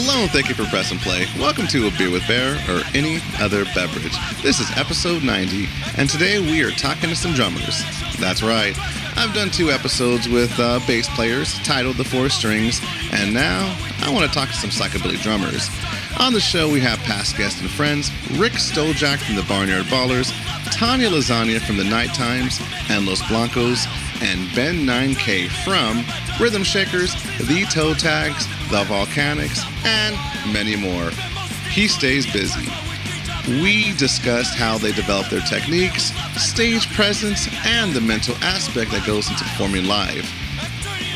Hello and thank you for pressing play. Welcome to A Beer with Bear or any other beverage. This is episode 90, and today we are talking to some drummers. That's right. I've done 2 episodes with bass players titled The Four Strings, and now I want to talk to some Psychobilly drummers. On the show we have past guests and friends, Rick Stojak from the Barnyard Ballers, Tanya Lasagna from the Night Times and Los Blancos, and Ben 9K from Rhythm Shakers, The Toe Tags, The Volcanics, and many more. He stays busy. We discussed how they develop their techniques, stage presence, and the mental aspect that goes into performing live.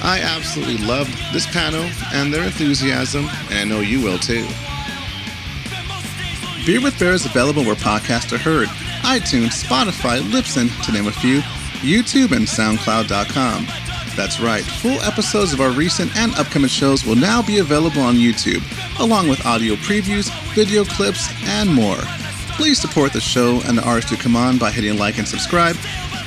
I absolutely loved this panel and their enthusiasm, and I know you will too. Beer with Bear is available where podcasts are heard: iTunes, Spotify, Libsyn, to name a few, YouTube, and SoundCloud.com. That's right, full episodes of our recent and upcoming shows will now be available on YouTube, along with audio previews, video clips, and more. Please support the show and the artists who come on by hitting like and subscribe,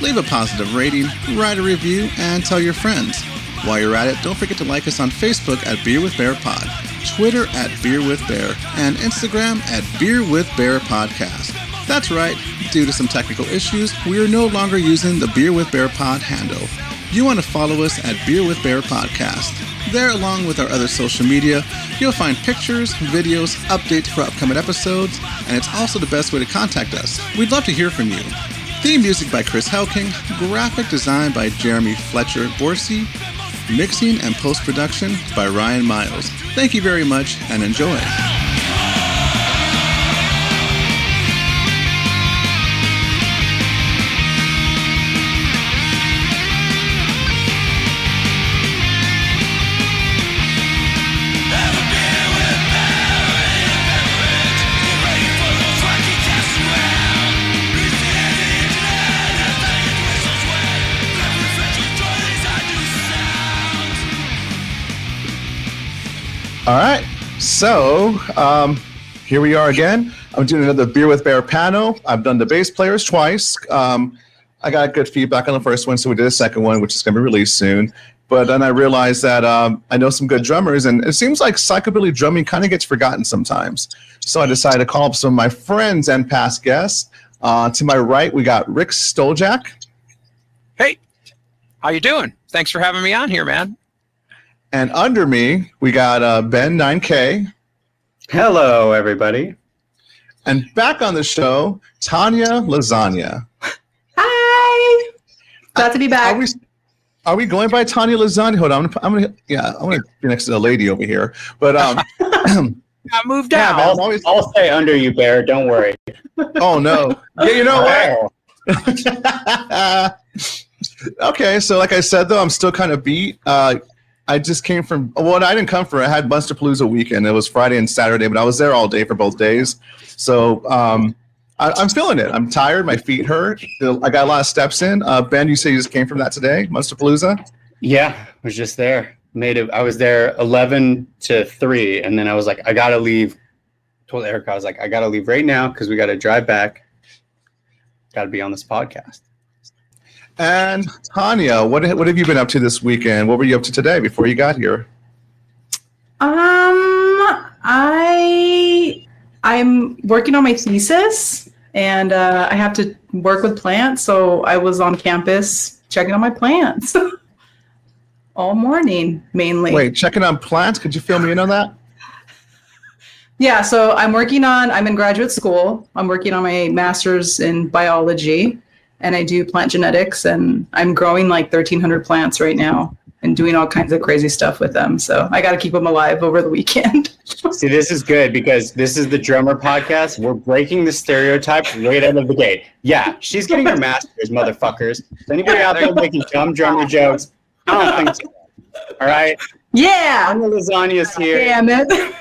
leave a positive rating, write a review, and tell your friends. While you're at it, don't forget to like us on Facebook at Beer with Bear Pod, Twitter at Beer with Bear, and Instagram at Beer with Bear Podcast. That's right, due to some technical issues, we are no longer using the Beer with Bear Pod handle. You want to follow us at Beer with Bear Podcast. There, along with our other social media, you'll find pictures, videos, updates for upcoming episodes, and it's also the best way to contact us. We'd love to hear from you. Theme music by Chris Helking, graphic design by Jeremy Fletcher Borsey, mixing and post-production by Ryan Miles. Thank you very much and enjoy. All right, so here we are again. I'm doing another Beer with Bear panel. I've done the bass players twice. I got good feedback on the first one, so we did a second one, which is going to be released soon. But then I realized that I know some good drummers, and it seems like Psychobilly drumming kind of gets forgotten sometimes. So I decided to call up some of my friends and past guests. To my right, we got Rick Stojak. Hey, how you doing? Thanks for having me on here, man. And under me, we got Ben 9K. Hello, everybody. And back on the show, Tanya Lasagna. Hi. Glad to be back. Are we going by Tanya Lasagna? Hold on, I'm gonna be next to the lady over here. But I moved out. Yeah, I'll stay under you, Bear. Don't worry. Oh no. Yeah, you know what? Okay, so like I said, though, I'm still kind of beat. I just came from, well, I didn't come for it. I had Bunsterpalooza weekend. It was Friday and Saturday, but I was there all day for both days. So I'm feeling it. I'm tired. My feet hurt. I got a lot of steps in. Ben, you say you just came from that today, Bunsterpalooza? Yeah, I was just there. I was there 11 to 3, and then I was like, I got to leave. Told Erica, I was like, I got to leave right now because we got to drive back. Got to be on this podcast. And Tanya, what have you been up to this weekend? What were you up to today before you got here? I'm working on my thesis, and I have to work with plants, so I was on campus checking on my plants all morning, mainly. Wait, checking on plants? Could you fill me in on that? Yeah, so I'm in graduate school. I'm working on my master's in biology. And I do plant genetics, and I'm growing like 1,300 plants right now and doing all kinds of crazy stuff with them. So I got to keep them alive over the weekend. See, this is good because this is the drummer podcast. We're breaking the stereotypes right out of the gate. Yeah, she's getting her master's, motherfuckers. Is anybody out there making dumb drummer jokes? I don't think so. All right? Yeah. Tanya Lasagna's here. Damn it.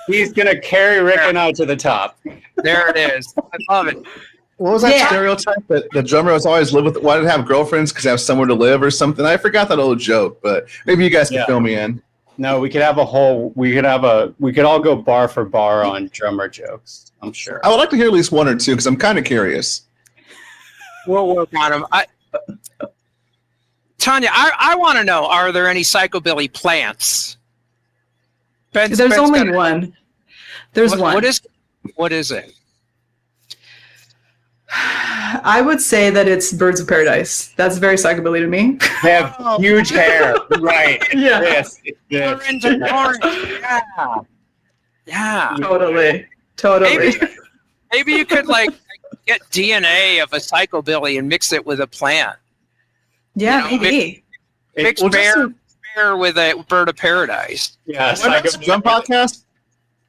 He's going to carry Rick and I to the top. There it is. I love it. What was that stereotype that the drummer was always wanted to have girlfriends because they have somewhere to live or something? I forgot that old joke, but maybe you guys can fill me in. No, we could all go bar for bar on drummer jokes, I'm sure. I would like to hear at least one or two because I'm kind of curious. We'll work on them. Tanya, I want to know, are there any Psychobilly plants? There's Ben's only got- one. There's one. What is it? I would say that it's Birds of Paradise. That's very psychobilly to me. They have huge hair. Right. Yeah. Yes. Orange and orange. Yeah. Totally. Maybe you could like get DNA of a psychobilly and mix it with a plant. Yeah, You know, maybe. Mix bear with a bird of paradise. Yeah. Well, that's a drum podcast.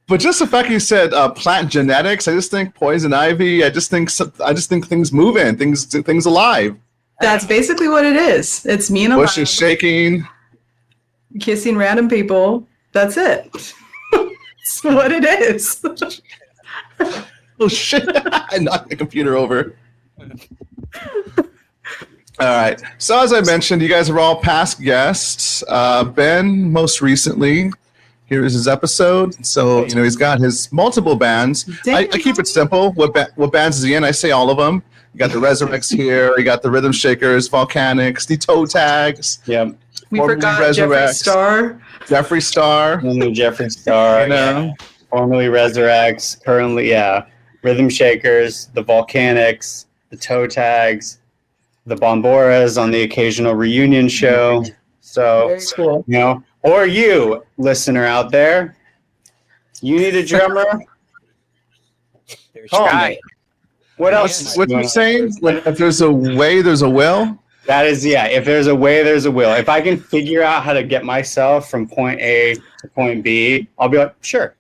But just the fact you said plant genetics, I just think poison ivy. I just think things moving, things alive. That's basically what it is. It's me and a Bushes shaking. kissing random people. That's it. That's what it is. Oh shit! I knocked the computer over. All right. So as I mentioned, you guys are all past guests. Ben, most recently. Here is his episode. So, he's got his multiple bands. I keep it simple. What bands is he in? I say all of them. You got the Resurrects here. You got the Rhythm Shakers, Volcanics, the Toe Tags. Yep. We forgot Jeffree Star. Jeffree Star. Jeffree Star. Yeah. Formerly Resurrects. Currently, Rhythm Shakers, the Volcanics, the Toe Tags, the Bomboras on the occasional reunion show. So, Very cool. Or you, listener out there, you need a drummer? There's Call Sky. me. What else? What you saying? If there's a way, there's a will? That is, if there's a way, there's a will. If I can figure out how to get myself from point A to point B, I'll be like, sure.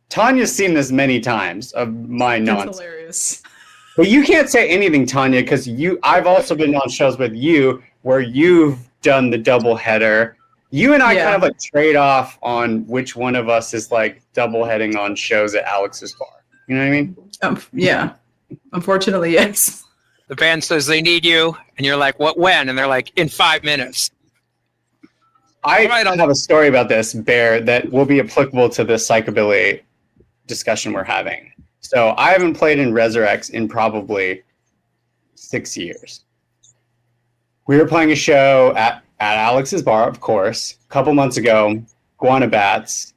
Tanya's seen this many times of my That's nonsense. hilarious. But you can't say anything, Tanya, because I've also been on shows with you where you've done the double header. You and I kind of like trade off on which one of us is like double heading on shows at Alex's bar. You know what I mean? Yeah. Unfortunately, yes. The band says they need you, and you're like, "What? When?" And they're like, "In 5 minutes." I have a story about this, Bear, that will be applicable to the psychobilly discussion we're having. So I haven't played in Resurrects in probably 6 years. We were playing a show at Alex's bar, of course, a couple months ago. Guana Bats,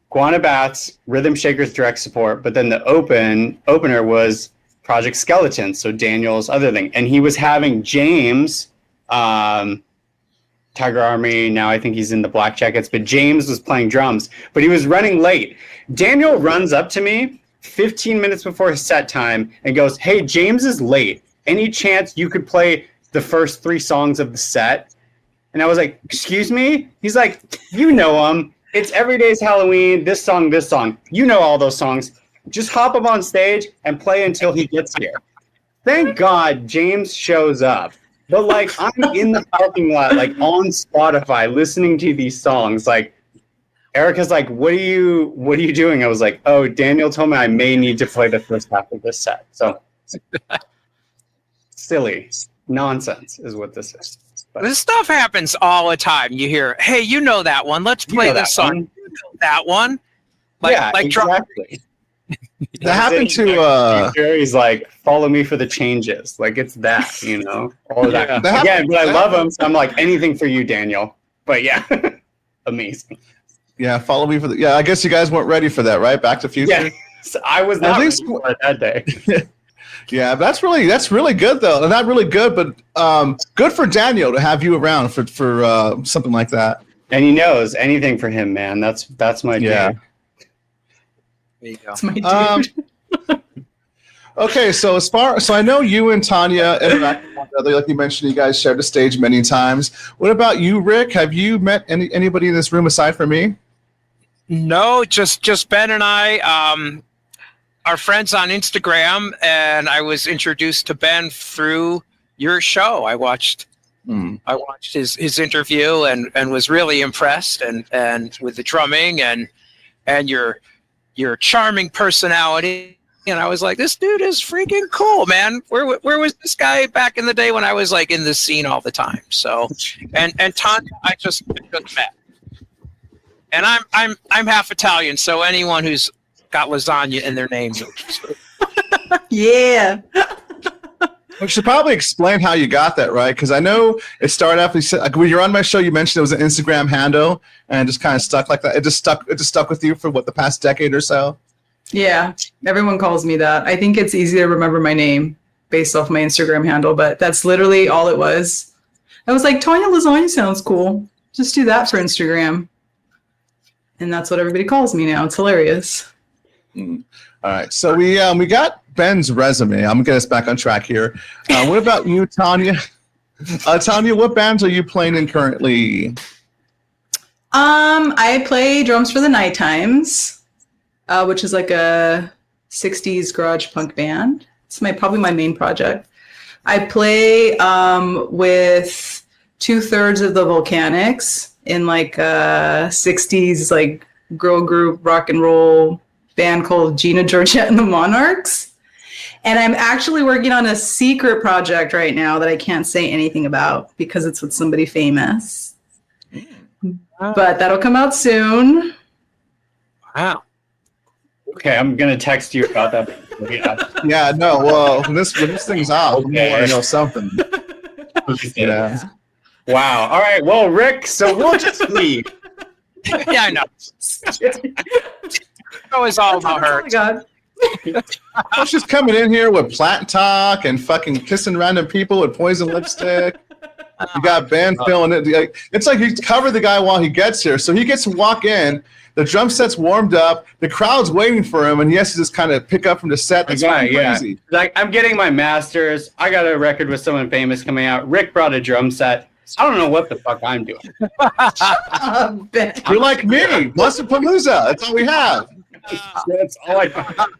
Rhythm Shakers direct support, but then the opener was Project Skeleton, so Daniel's other thing, and he was having James, Tiger Army. Now I think he's in the Black Jackets, but James was playing drums, but he was running late. Daniel runs up to me 15 minutes before his set time and goes, "Hey, James is late. Any chance you could play the first 3 songs of the set?" And I was like, "Excuse me?" He's like, "You know them. It's Every Day's Halloween, this song. You know all those songs. Just hop up on stage and play until he gets here." Thank God James shows up. But like, I'm in the parking lot, like on Spotify, listening to these songs. Like, Erica's like, what are you doing? I was like, "Oh, Daniel told me I may need to play the first half of this set." So silly nonsense is what this is. But This stuff happens all the time. You hear, "Hey, you know that one? Let's play this song." You know that one. Exactly. That happened to He's like, "Follow me for the changes." Like, it's that, all of that. Yeah. Again, but I love him, so I'm like, anything for you, Daniel. But yeah, amazing. yeah, follow me for the I guess you guys weren't ready for that, right? Back to Future. Yeah, so I was not At least ready for it that day. Yeah, that's really good though. Not really good, but good for Daniel to have you around for something like that. And he knows anything for him, man. That's my dude. Yeah. There you go. That's my dude. Okay, so I know you and Tanya interact with one another. Like you mentioned, you guys shared the stage many times. What about you, Rick? Have you met anybody in this room aside from me? No, just Ben and I are friends on Instagram, and I was introduced to Ben through your show. I watched his interview and was really impressed and with the drumming and your charming personality. And I was like, this dude is freaking cool, man. Where was this guy back in the day when I was like in the scene all the time? So, and Tanya, I just met. And I'm half Italian, so anyone who's got lasagna in their name. Yeah. We should probably explain how you got that, right? Because I know it started off. When you're on my show, you mentioned it was an Instagram handle, and it just kind of stuck like that. It just stuck with you for what, the past decade or so. Yeah, everyone calls me that. I think it's easy to remember my name based off my Instagram handle, but that's literally all it was. I was like, Tanya Lasagna sounds cool. Just do that for Instagram, and that's what everybody calls me now. It's hilarious. All right, so we got Ben's resume. I'm gonna get us back on track here. What about you, Tanya? Tanya, what bands are you playing in currently? I play drums for the Night Times, which is like a 60s garage punk band. It's probably my main project. I play with 2/3 of the Volcanics in like a 60s like girl group rock and roll band called Gina Georgette and the Monarchs. And I'm actually working on a secret project right now that I can't say anything about because it's with somebody famous. But that'll come out soon. Wow. Okay, I'm gonna text you about that. Yeah, no. Well, when this thing's out, Okay. I know something. Yeah. Wow. All right. Well, Rick. So we'll just leave. Yeah, I know. Always all about her. Oh my God. She's just coming in here with plant talk and fucking kissing random people with poison lipstick. You got Ben filling it. It's like you cover the guy while he gets here. So he gets to walk in, the drum set's warmed up, the crowd's waiting for him, and he has to just kind of pick up from the set. That's crazy. Like, I'm getting my master's. I got a record with someone famous coming out. Rick brought a drum set. I don't know what the fuck I'm doing. You're like me. Palooza. That's all we have. That's all I got.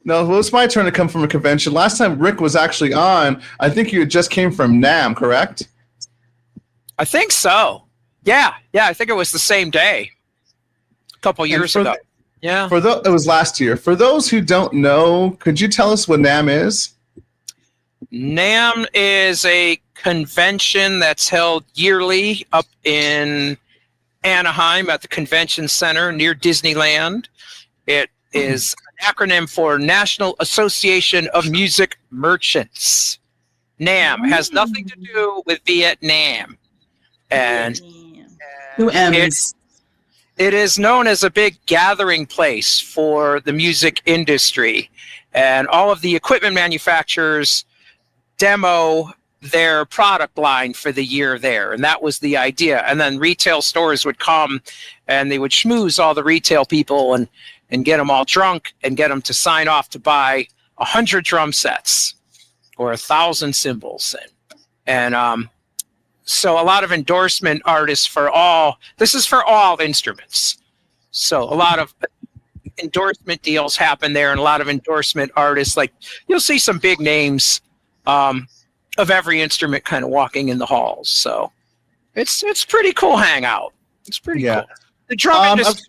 No, well, it's my turn to come from a convention. Last time Rick was actually on, I think you just came from NAMM, correct? I think so. Yeah, I think it was the same day. A couple years ago. Yeah. It was last year. For those who don't know, could you tell us what NAMM is? NAMM is a convention that's held yearly up in Anaheim at the Convention Center near Disneyland. It is an acronym for National Association of Music Merchants. NAMM has nothing to do with Vietnam. And it is known as a big gathering place for the music industry. And all of the equipment manufacturers demo their product line for the year there. And that was the idea. And then retail stores would come and they would schmooze all the retail people and get them all drunk and get them to sign off to buy 100 drum sets or 1,000 cymbals. And so a lot of endorsement artists this is for all instruments. So a lot of endorsement deals happen there, and a lot of endorsement artists, like you'll see some big names of every instrument kind of walking in the halls. So it's pretty cool hangout. It's pretty cool. The drum industry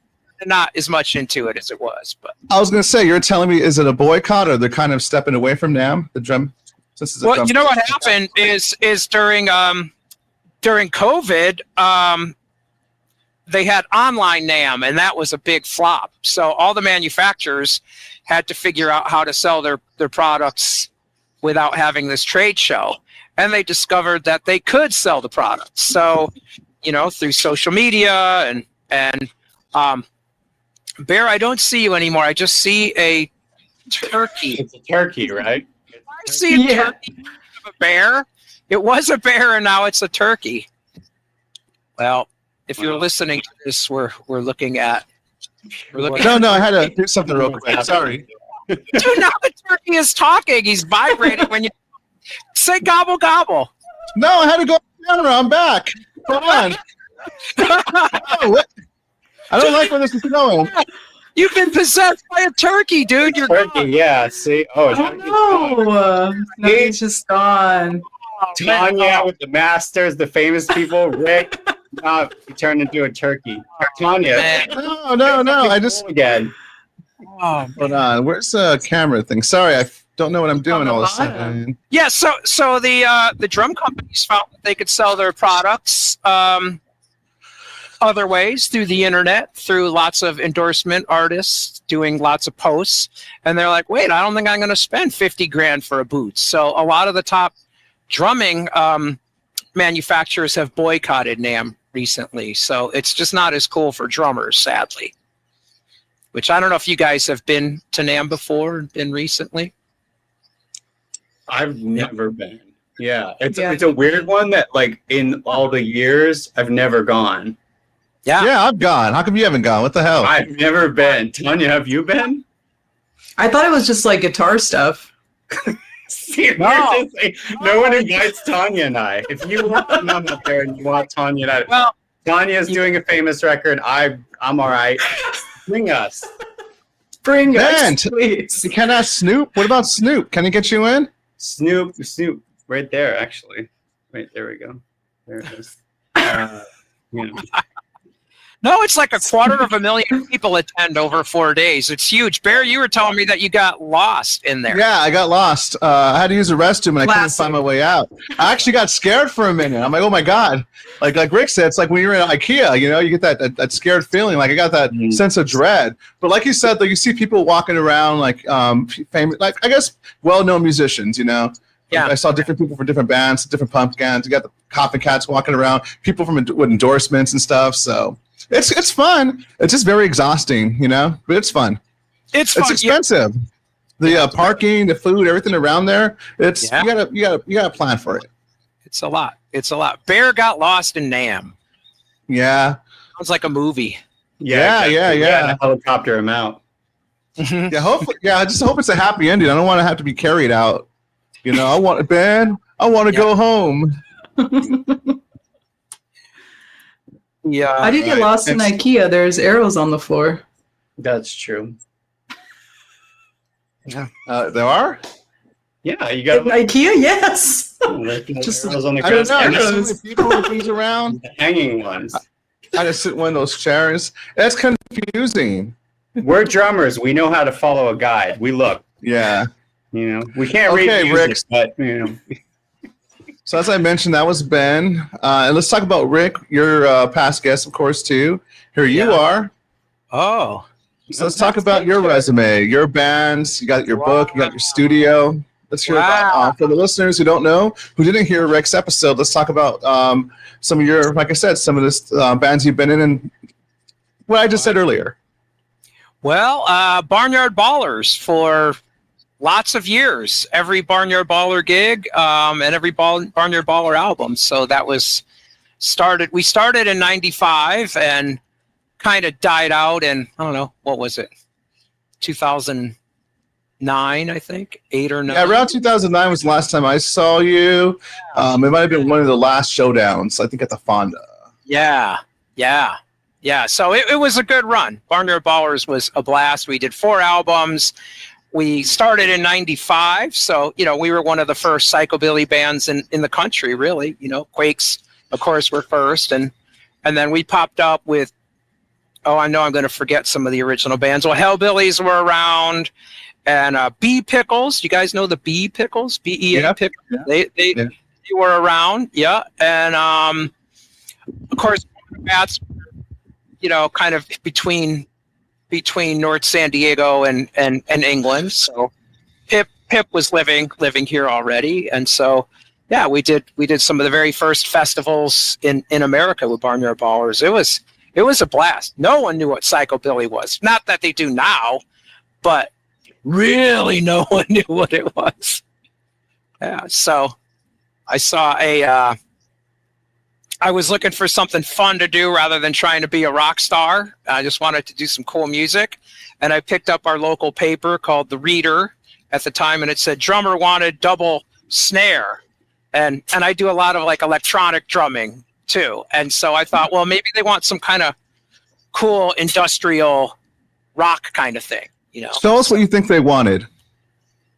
not as much into it as it was, but I was going to say, you're telling me, is it a boycott or they're kind of stepping away from NAMM, the drum? Well, you know what happened is during COVID, they had online NAMM, and that was a big flop. So all the manufacturers had to figure out how to sell their products without having this trade show. And they discovered that they could sell the products. So, through social media and Bear, I don't see you anymore. I just see a turkey. It's a turkey, right? I see a turkey of a bear. It was a bear, and now it's a turkey. Well, if you're listening to this, we're looking at. No, I had to do something real quick. Sorry. Dude, now the turkey is talking. He's vibrating when you say gobble gobble. No, I had to go on camera. I'm back. Come on. I don't like where this is going. You've been possessed by a turkey, dude. You're turkey, gone. yeah. See, no, he's just gone. Tanya with the masters, the famous people, Rick. He turned into a turkey. Tanya. No. I just again. Hold on. Where's the camera thing? Sorry, I don't know what I'm doing all of a sudden. Yeah, so the drum companies found that they could sell their products other ways, through the internet, through lots of endorsement artists doing lots of posts, and they're like, wait, I don't think I'm going to spend 50 grand for a Boots. So a lot of the top drumming manufacturers have boycotted NAMM recently. So it's just not as cool for drummers, sadly. Which I don't know if you guys have been to NAMM before, been recently. I've never been. Yeah, it's a weird one that, like, in all the years, I've never gone. Yeah, I've gone. How come you haven't gone? What the hell? I've never been. Tanya, have you been? I thought it was just like guitar stuff. Seriously, no one invites Tanya and I. If you want to come up there and you want Tanya and I, Well, Tanya's doing a famous record. I'm all right. Bring us. Bring Man, us, please. You can't ask Snoop. What about Snoop? Can he get you in? Snoop, right there, actually. Wait, there we go. There it is. Yeah. no, it's like 250,000 people attend over 4 days. It's huge. Bear, you were telling me that you got lost in there. Yeah, I got lost. I had to use the restroom and I couldn't Classic. find my way out. I actually got scared for a minute. I'm like, oh my God. Like Rick said, it's like when you're in IKEA, you know, you get that scared feeling. Like I got that sense of dread. But like you said, though, you see people walking around like famous, like I guess well-known musicians, you know. Yeah. I saw different people from different bands, different punk bands. You got the copycats walking around, people from with endorsements and stuff. So it's fun. It's just very exhausting, you know, but it's fun. It's fun. It's expensive. The parking, the food, everything around there. It's Yeah. you gotta plan for it. It's a lot. It's a lot. Bear got lost in NAMM. Yeah. Sounds like a movie. Yeah. A helicopter him out. Yeah. Hopefully, I just hope it's a happy ending. I don't want to have to be carried out. You know, I want to go home. Yeah. How do you get lost in IKEA? There's arrows on the floor. That's true. There are. Yeah, you In got IKEA, yes. just I don't know. There's so many people and things around. The hanging ones. I just sit in one of those chairs. That's confusing. We're drummers. We know how to follow a guide. We look. Yeah. You know, we can't read Okay, music, Rick. but you know. So as I mentioned, that was Ben. And let's talk about Rick, your past guest, of course, too. Here you are. Oh. So let's talk about your resume, your bands. You got your book, you got your studio. Let's hear about, for the listeners who don't know, who didn't hear Rick's episode, let's talk about some of your, like I said, some of the bands you've been in and what I just said earlier. Well, Barnyard Ballers for lots of years. Every Barnyard Baller gig and every Barnyard Baller album. So that was started. We started in '95 and kind of died out in, I don't know, what was it? 2009, I think, 8 or 9. Yeah, around 2009 was the last time I saw you. It might have been one of the last showdowns, I think, at the Fonda. Yeah. So it was a good run. Barnyard Ballers was a blast. We did 4 albums. We started in '95, so you know we were one of the first psychobilly bands in the country. Really, you know, Quakes, of course, were first, and then we popped up with. Oh, I know I'm going to forget some of the original bands. Well, Hellbillies were around, and Bee Pickles. You guys know the Bee Pickles? B-E-A Pickles. They were around, yeah, and of course, that's you know kind of between North San Diego and England. So Pip was living here already, and so yeah, we did some of the very first festivals in America with Barnyard Ballers. It was a blast. No one knew what Psychobilly was. Not that they do now, but really no one knew what it was. Yeah, so I saw I was looking for something fun to do rather than trying to be a rock star. I just wanted to do some cool music. And I picked up our local paper called The Reader at the time, and it said drummer wanted double snare. And I do a lot of like electronic drumming too. And so I thought, well, maybe they want some kind of cool industrial rock kind of thing, you know. Tell us what you think they wanted.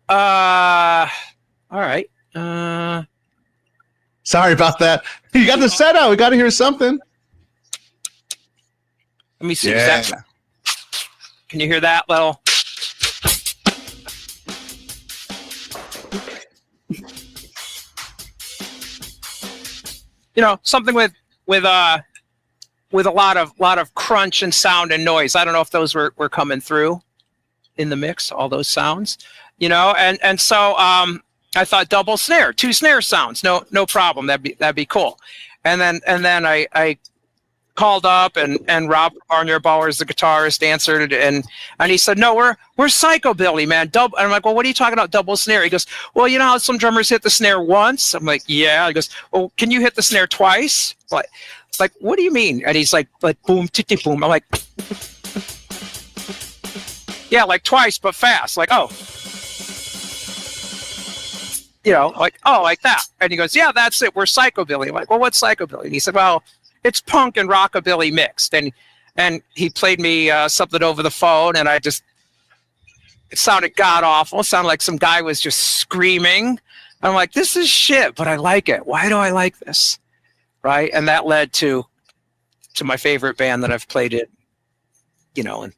All right. Sorry about that. You got the set out. We got to hear something. Let me see. Yeah. Can you hear that little? You know, something with with a lot of crunch and sound and noise. I don't know if those were coming through in the mix, all those sounds, and so I thought double snare, 2 snare sounds, no problem. That'd be cool. And then I called up and Rob Barnyard Ballers, the guitarist, answered and he said, "No, we're Psychobilly, man. Double." And I'm like, "Well, what are you talking about, double snare?" He goes, "Well, you know how some drummers hit the snare once?" I'm like, "Yeah." He goes, "Well, can you hit the snare twice?" Like, what do you mean? And he's like boom, titty boom. I'm like, yeah, like twice, but fast. Like, oh, like that. And he goes, "Yeah, that's it. We're Psychobilly." I'm like, "Well, what's Psychobilly?" And he said, "Well, it's punk and rockabilly mixed." And he played me something over the phone, and it sounded god awful. It sounded like some guy was just screaming. I'm like, this is shit, but I like it. Why do I like this? Right? And that led to my favorite band that I've played in, and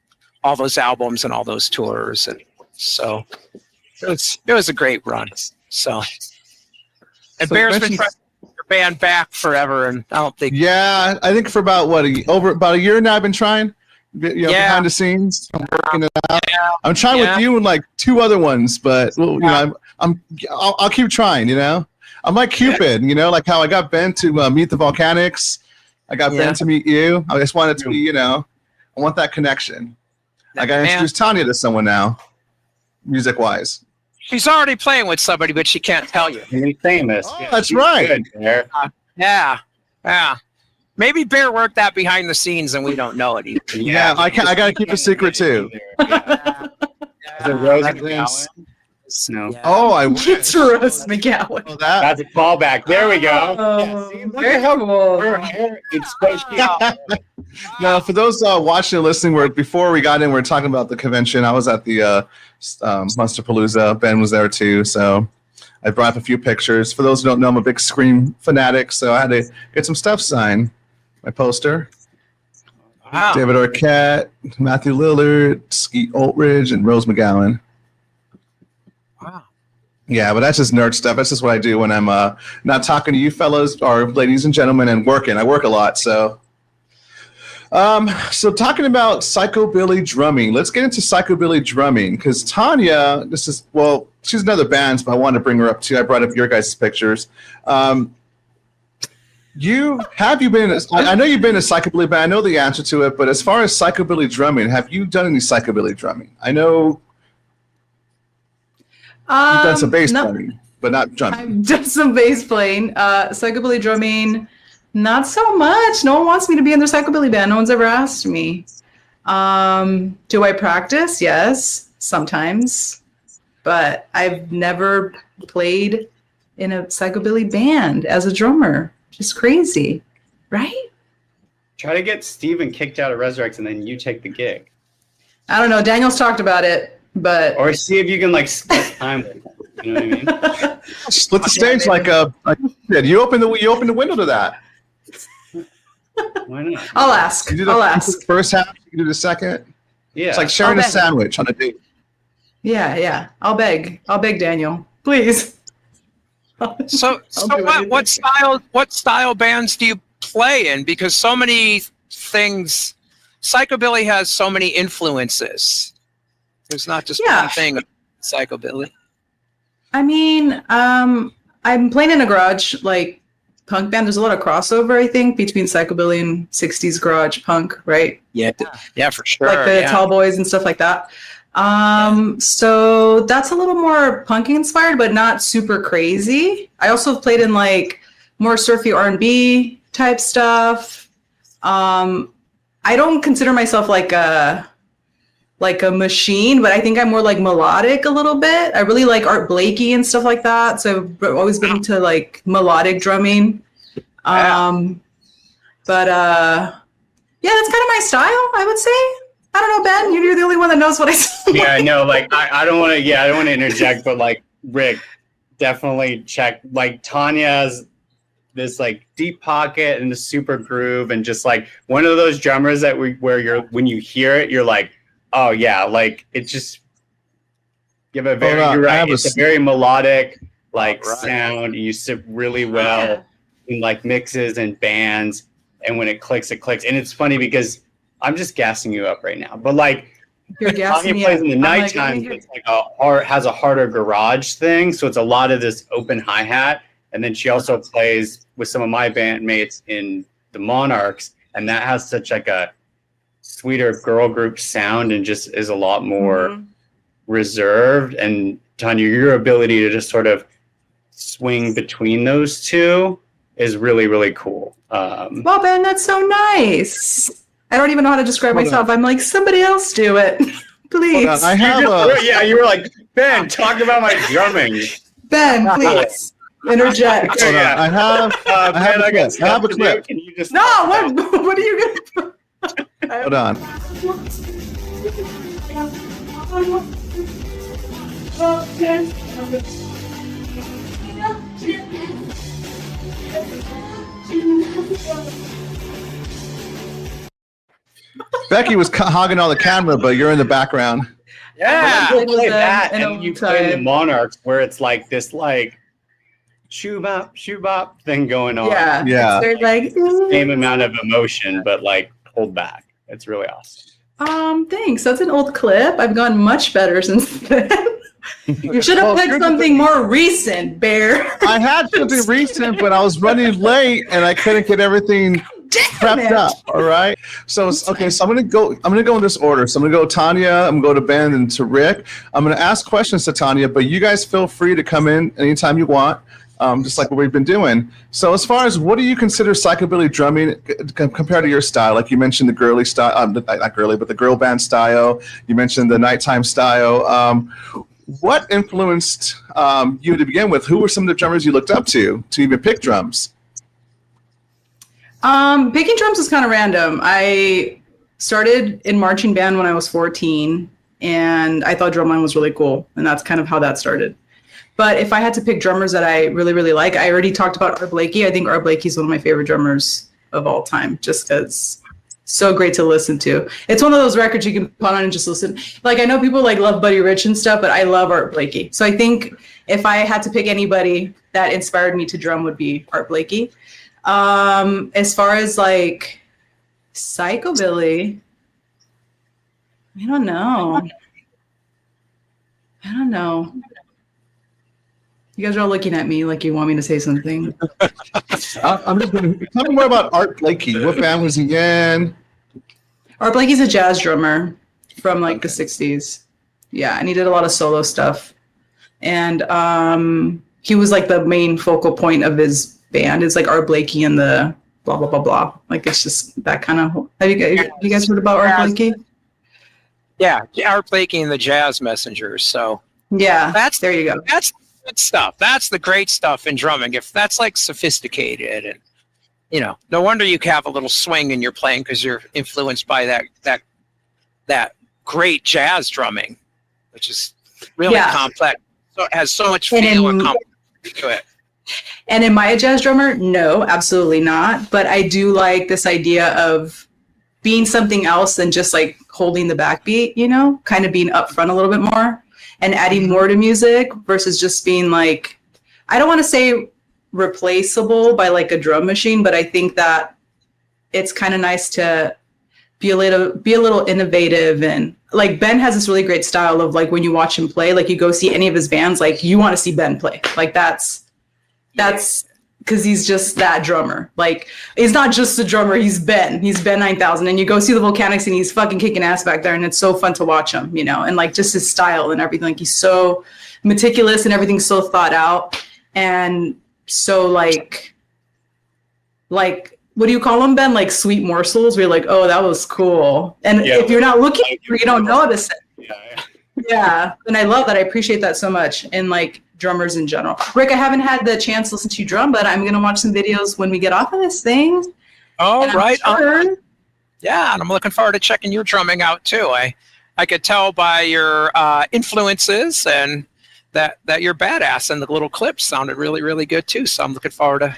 all those albums and all those tours. And so it was a great run. So Bear's been trying to get your band back forever, and I don't think. Yeah, I think for about about a year now I've been trying. Behind the scenes, I'm working it out. Yeah. I'm trying with you and like 2 other ones, but I'll keep trying. I'm like Cupid, like how I got Ben to meet the Volcanics. I got Ben to meet you. I just wanted to be, I want that connection. I got to introduce Tanya to someone now, music-wise. She's already playing with somebody, but she can't tell you. He's famous. Oh, that's right. Good, yeah. Maybe Bear worked that behind the scenes and we don't know it either. Yeah, I got to keep a secret too. Is it Rose McGowan? No. Yeah. Oh, It's Rose McGowan. Oh, That's a callback. There we go. Very cool. Her hair, it's supposed to be. Now, for those watching and listening, before we got in, we were talking about the convention. I was at the Monsterpalooza. Ben was there too, so I brought up a few pictures. For those who don't know, I'm a big Scream fanatic, so I had to get some stuff signed. My poster. Wow. David Arquette, Matthew Lillard, Skeet Ulrich, and Rose McGowan. Wow. Yeah, but that's just nerd stuff. That's just what I do when I'm not talking to you fellas or ladies and gentlemen and working. I work a lot, so. So talking about Psychobilly drumming, let's get into Psychobilly drumming because Tanya, she's another band, but I wanted to bring her up too. I brought up your guys' pictures. I know you've been a Psychobilly band. I know the answer to it, but as far as Psychobilly drumming, have you done any Psychobilly drumming? I know you've done some bass playing, but not drumming. I've done some bass playing. Psychobilly drumming, not so much. No one wants me to be in their Psychobilly band. No one's ever asked me. Do I practice? Yes, sometimes. But I've never played in a Psychobilly band as a drummer. Just crazy, right? Try to get Steven kicked out of Resurrex and then you take the gig. I don't know. Daniel's talked about it, but Or see if you can split time with him. You know what I mean? Split the stage like you did. You open the window to that. Why not? I'll ask. You do the first half, you do the second. Yeah. It's like sharing a sandwich on a date. Yeah. I'll beg Daniel, please. So what style bands do you play in? Because so many things, Psychobilly has so many influences. There's not just one thing of Psychobilly. I mean, I'm playing in a garage punk band. There's a lot of crossover, I think, between Psychobilly and 60s garage punk, right? Yeah, for sure. Like the Tall Boys and stuff like that. So that's a little more punky inspired, but not super crazy. I also have played in more surfy R&B type stuff. I don't consider myself like a machine, but I think I'm more melodic a little bit. I really like Art Blakey and stuff like that. So I've always been into melodic drumming. But yeah, that's kind of my style, I would say. I don't know, Ben. You're the only one that knows what I sound Yeah, no, I don't want to interject, but Rick, definitely check. Tanya's this deep pocket and the super groove, and just one of those drummers that when you hear it, you're like, oh yeah, it just give a very you're right. It's a very melodic sound. You sit really well in mixes and bands. and when it clicks, and it's funny because I'm just gassing you up right now, but like You're gassing Tanya me plays up. in the nighttime. It's like has a harder garage thing, so it's a lot of this open hi-hat, and then she also plays with some of my bandmates in the Monarchs, and that has such like a sweeter girl group sound and just is a lot more reserved. And Tanya, your ability to just sort of swing between those two is really, really cool. Well, Ben, that's so nice. I don't even know how to describe myself. I'm like, somebody else do it, please. I have you were like, Ben, talk about my drumming. Ben, please interject. I have a clip. Can you just No, what are you gonna? Hold on. Becky was hogging all the camera, but you're in the background. Yeah. You play that, and you play the Monarchs, where it's like this, like shoe-bop thing going on. Yeah. They're like Same amount of emotion, but like pulled back. It's really awesome. Thanks. That's an old clip. I've gone much better since then. You should have picked something more recent, Bear. I had something recent, but I was running late and I couldn't get everything prepped up. All right. So okay. So I'm gonna go in this order. So I'm gonna go Tanya. I'm gonna go to Ben and to Rick. I'm gonna ask questions to Tanya, but you guys feel free to come in anytime you want. Just like what we've been doing. So as far as what do you consider psychobilly drumming compared to your style? Like you mentioned the girly style, not girly, but the girl band style. You mentioned the nighttime style. What influenced you to begin with? Who were some of the drummers you looked up to even pick drums? Picking drums is kind of random. I started in marching band when I was 14, and I thought drumline was really cool, and that's kind of how that started. But if I had to pick drummers that I really, really like, I already talked about Art Blakey. I think Art Blakey is one of my favorite drummers of all time, just because so great to listen to. It's one of those records you can put on and just listen. Like, I know people like love Buddy Rich and stuff, but I love Art Blakey. So I think if I had to pick anybody that inspired me to drum would be Art Blakey. As far as like Psychobilly, I don't know. You guys are all looking at me like you want me to say something. I'm just going to tell me more about Art Blakey. What band was he in? Art Blakey's a jazz drummer from like the 60s. Yeah, and he did a lot of solo stuff. And he was like the main focal point of his band. It's like Art Blakey and the blah, blah, blah, blah. Like it's just that kind of... Have you guys heard about Art Blakey? Yeah, Art Blakey and the Jazz Messengers. So yeah, there you go. That's good stuff. That's the great stuff in drumming. If that's like sophisticated and, no wonder you have a little swing in your playing because you're influenced by that great jazz drumming, which is really complex. So it has so much feel and complexity to it. And am I a jazz drummer? No, absolutely not. But I do like this idea of being something else than just like holding the backbeat, kind of being upfront a little bit more and adding more to music versus just being like, I don't want to say replaceable by like a drum machine, but I think that it's kind of nice to be a little innovative. And like Ben has this really great style of like when you watch him play, like you go see any of his bands, like you want to see Ben play. Like that's because he's just that drummer. Like he's not just a drummer, he's Ben 9000. And you go see the Volcanics and he's fucking kicking ass back there, and it's so fun to watch him, and like just his style and everything. Like he's so meticulous and everything's so thought out and so like what do you call them, Ben? Like sweet morsels where you're like, oh, that was cool. And if you're not looking, you don't notice it. Yeah. And I love that. I appreciate that so much. And like drummers in general. Rick, I haven't had the chance to listen to you drum, but I'm going to watch some videos when we get off of this thing. Oh, right. Sure. Yeah. And I'm looking forward to checking your drumming out too. I could tell by your influences and that you're badass, and the little clips sounded really, really good too. So I'm looking forward to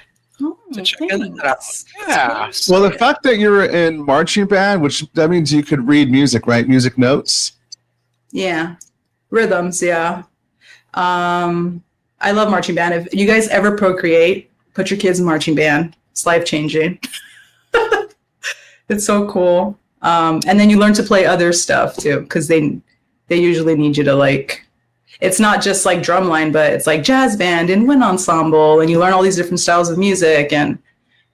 checking that out. Yeah. Well, the fact that you're in marching band, which that means you could read music, right? Music notes. Yeah. Rhythms. Yeah. I love marching band. If you guys ever procreate, put your kids in marching band. It's life changing. It's so cool. And then you learn to play other stuff too, because they usually need you to like, it's not just like drumline, but it's like jazz band and wind ensemble, and you learn all these different styles of music, and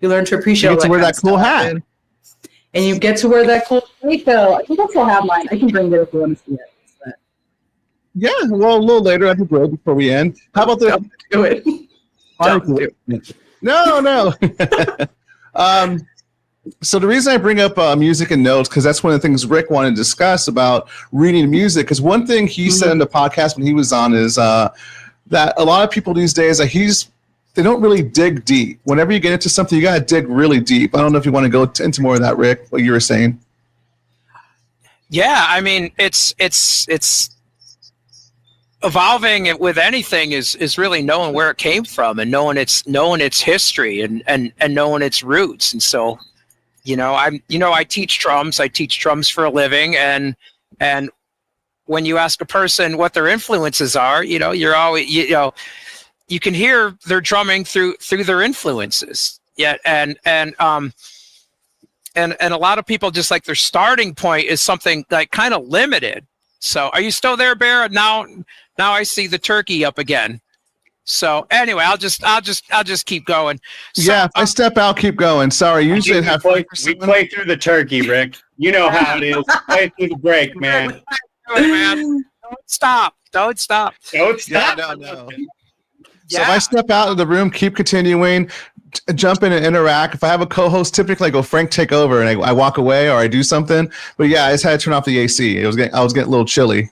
you learn to appreciate. You get to wear that cool hat, and you get to wear that cool hat. I think I'll still have mine. I can bring it if you want to see it. But... Yeah, well, a little later, I think, right before we end. How about the? Do it. No. So the reason I bring up music and notes, because that's one of the things Rick wanted to discuss about reading music. Because one thing he said in the podcast when he was on is that a lot of people these days, they don't really dig deep. Whenever you get into something, you got to dig really deep. I don't know if you want to go into more of that, Rick, what you were saying. Yeah, I mean, it's evolving it with anything is really knowing where it came from and knowing its history and knowing its roots. And so, I teach drums. I teach drums for a living, and when you ask a person what their influences are, you're always you can hear their drumming through their influences. Yeah, and a lot of people just like their starting point is something like kind of limited. So, are you still there, Bear? Now I see the turkey up again. So anyway, I'll just keep going. So, yeah, if I step out, keep going. Sorry, usually we play through the turkey, Rick. You know how it is. Play through the break, man. Don't stop. Don't stop. No. Yeah. So if I step out of the room, keep continuing, jump in and interact. If I have a co-host, typically I go, Frank, take over, and I walk away or I do something. But yeah, I just had to turn off the AC. I was getting a little chilly.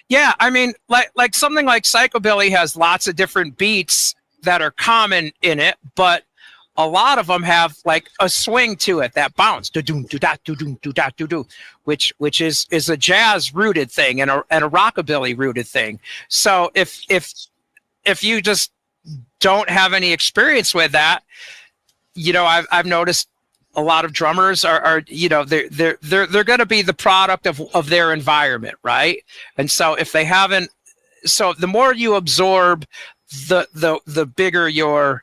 Yeah, I mean, like something like Psychobilly has lots of different beats that are common in it, but a lot of them have like a swing to it, that bounce, do-doom, do-da, do-doom, do-da, do-do, which is a jazz rooted thing and a rockabilly rooted thing. So if you just don't have any experience with that, I've noticed a lot of drummers are they're going to be the product of their environment, right? And so if they haven't, so the more you absorb, the bigger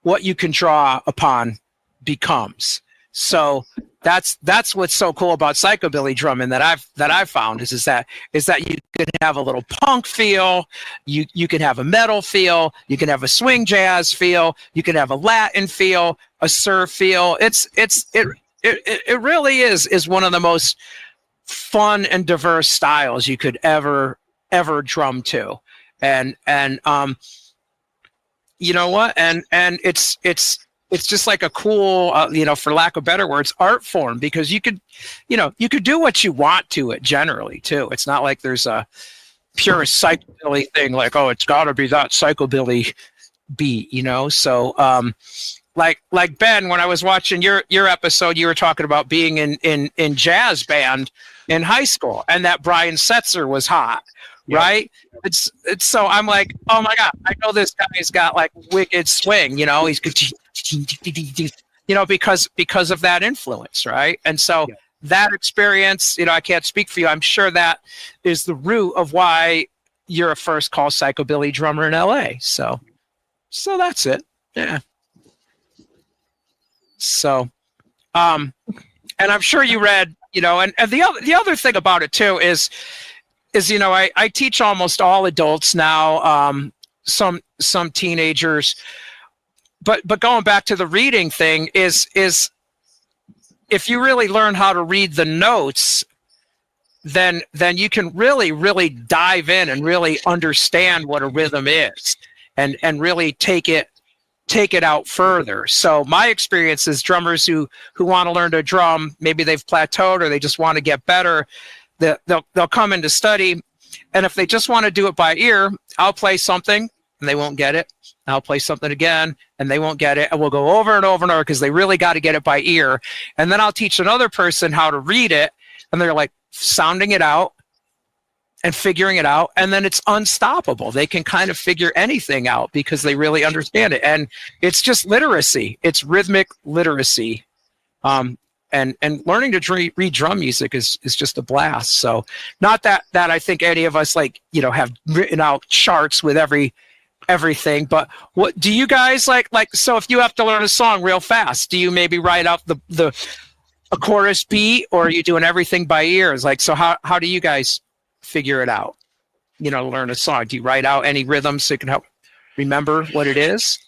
what you can draw upon becomes. So that's what's so cool about Psychobilly drumming that I've found is that you can have a little punk feel, you can have a metal feel, you can have a swing jazz feel, you can have a Latin feel, a surf feel. It really is one of the most fun and diverse styles you could ever drum to. And you know what? And it's just like a cool, for lack of better words, art form, because you could do what you want to it generally too. It's not like there's a pure Psychobilly thing, like, oh, it's got to be that Psychobilly beat, So, like Ben, when I was watching your episode, you were talking about being in jazz band in high school, and that Brian Setzer was hot. Yeah. Right? It's so I'm like, oh my God, I know this guy's got like wicked swing, he's good, because of that influence, right? And so that experience, I can't speak for you. I'm sure that is the root of why you're a first call Psychobilly drummer in LA. So that's it. Yeah. So, and I'm sure you read, and the other thing about it too is I teach almost all adults now, some teenagers, but going back to the reading thing is if you really learn how to read the notes, then you can really dive in and really understand what a rhythm is and really take it out further. So my experience is drummers who want to learn to drum, maybe they've plateaued or they just want to get better, they'll come in to study, and if they just want to do it by ear, I'll play something and they won't get it. I'll play something again and they won't get it, and we'll go over and over and over because they really got to get it by ear. And then I'll teach another person how to read it, and they're like sounding it out and figuring it out, and then it's unstoppable. They can kind of figure anything out because they really understand it. And it's just literacy. It's rhythmic literacy. And learning to read drum music is just a blast. So not that I think any of us have written out charts with every everything. But what do you guys like? So if you have to learn a song real fast, do you maybe write out a chorus beat, or are you doing everything by ears? Like, so how do you guys figure it out? Learn a song. Do you write out any rhythms so you can help remember what it is?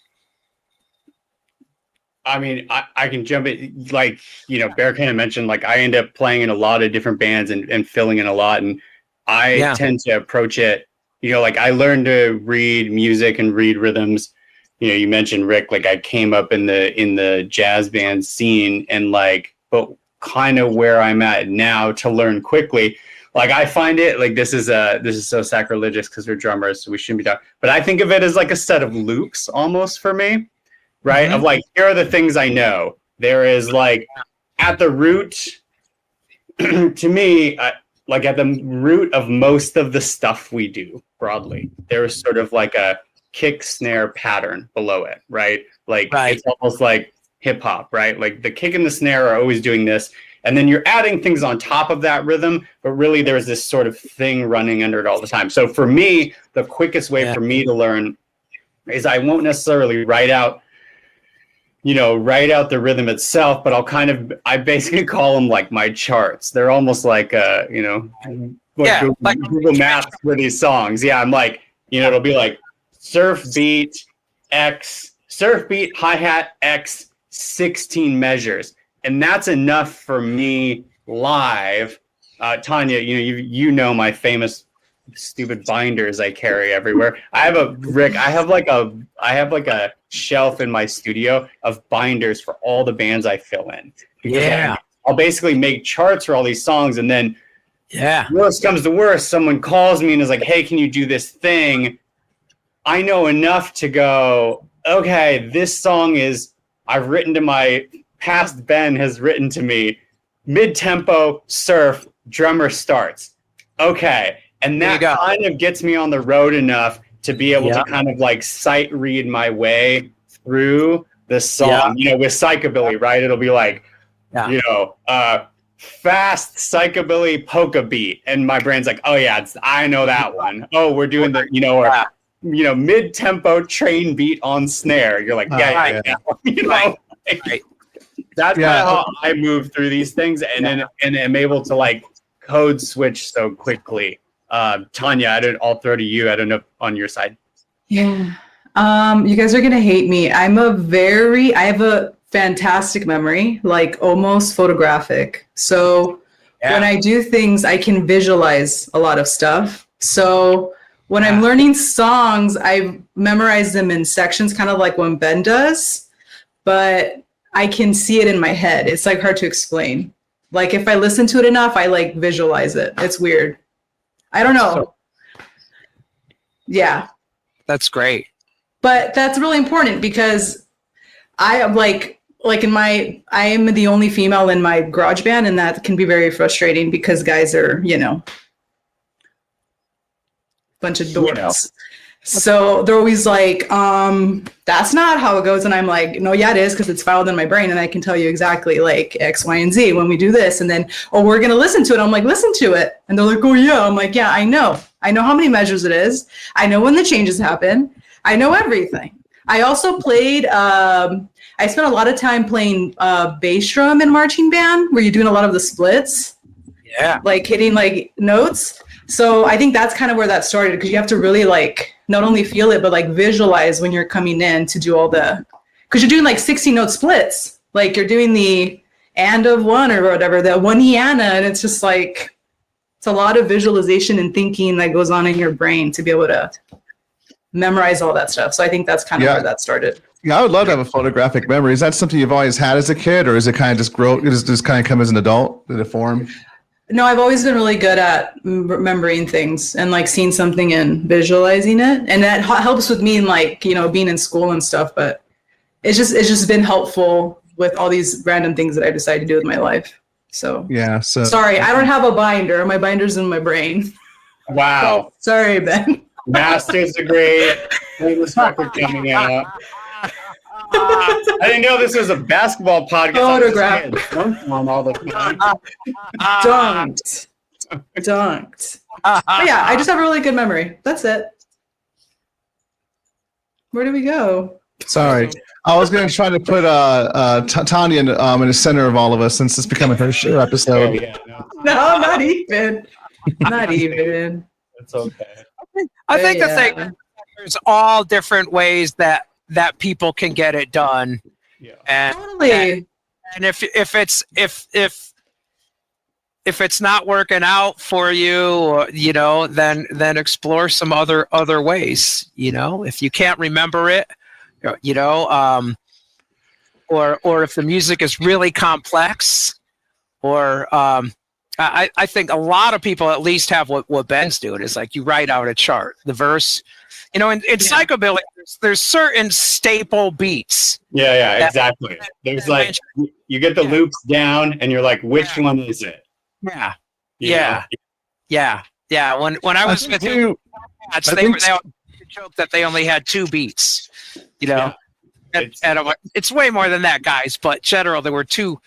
I mean, I can jump in, like, Bear kind of mentioned, like, I end up playing in a lot of different bands and filling in a lot. And I tend to approach it, like, I learned to read music and read rhythms. You mentioned, Rick, like, I came up in the jazz band scene, and like, but kind of where I'm at now to learn quickly. Like, I find it, like, this is so sacrilegious because we're drummers, so we shouldn't be talking. But I think of it as like a set of loops almost for me. Right? Mm-hmm. Of like, here are the things I know. There is like at the root, to me, like at the root of most of the stuff we do broadly, there is sort of like a kick snare pattern below it, right? Like It's almost like hip hop, right? Like the kick and the snare are always doing this. And then you're adding things on top of that rhythm, but really there's this sort of thing running under it all the time. So for me, the quickest way for me to learn is I won't necessarily write out the rhythm itself, but I basically call them like my charts. They're almost like, Google Maps for these songs. Yeah, I'm like, it'll be like surf beat, hi-hat, X, 16 measures. And that's enough for me live. Tanya, you know my famous stupid binders I carry everywhere. I have a shelf in my studio of binders for all the bands I fill in. I'll basically make charts for all these songs, and then worst comes to worst, someone calls me and is like, hey, can you do this thing? I know enough to go, okay, this song I've written to my past Ben has written to me, mid-tempo, surf, drummer starts. Okay. And that kind of gets me on the road enough to be able to kind of like sight read my way through the song. With Psychobilly, right? It'll be like, fast Psychobilly polka beat. And my brain's like, oh yeah, I know that one. Oh, we're doing the, mid-tempo train beat on snare. You're like, That's kind of how I move through these things, and I'm able to like code switch so quickly. Tanya, I'll throw to you. I don't know on your side. Yeah. You guys are gonna hate me. I have a fantastic memory, like almost photographic. So when I do things, I can visualize a lot of stuff. So when I'm learning songs, I memorize them in sections, kind of like when Ben does, but I can see it in my head. It's like hard to explain. Like if I listen to it enough, I like visualize it. It's weird. I don't know. That's great. But that's really important because I am I am the only female in my garage band, and that can be very frustrating because guys are, bunch of dorks. So they're always like, that's not how it goes. And I'm like, no, it is, because it's filed in my brain and I can tell you exactly like X, Y, and Z when we do this. And then, we're going to listen to it. I'm like, listen to it. And they're like, oh yeah. I'm like, yeah, I know how many measures it is. I know when the changes happen. I know everything. I also played, I spent a lot of time playing bass drum in marching band, where you're doing a lot of the splits. Yeah. Like hitting like notes. So I think that's kind of where that started, because you have to really like not only feel it, but like visualize when you're coming in to do all because you're doing like 60 note splits. Like you're doing the and of one or whatever, the one iana, and it's just like, it's a lot of visualization and thinking that goes on in your brain to be able to memorize all that stuff. So I think that's kind of where that started. Yeah, I would love to have a photographic memory. Is that something you've always had as a kid, or is it kind of just just kind of come as an adult? Did it form? No, I've always been really good at remembering things and like seeing something and visualizing it. And that helps with me in like, being in school and stuff, but it's just been helpful with all these random things that I decided to do with my life. So, sorry, I don't have a binder. My binder's in my brain. Wow. Sorry, Ben. Master's degree. This record coming out. I didn't know this was a basketball podcast. Photograph. All the time. Dunked. But yeah, I just have a really good memory. That's it. Where do we go? Sorry. I was going to try to put Tanya in the center of all of us since it's becoming her show episode. No, not even. Not even. It's okay. I think the thing, there's all different ways that people can get it done. Yeah. And, Totally. and if it's not working out for you, you know, then explore some other ways. You know, if you can't remember it, you know, or if the music is really complex, or I think a lot of people at least have what Ben's doing is like you write out a chart, the verse. You know, in Psychobilly, there's certain staple beats. Yeah, exactly. There's like you get the loops down, and you're like, which one is it? Yeah. When I was with you, they joked that they only had 2 beats. You know, and I'm like, it's way more than that, guys. But general, there were 2: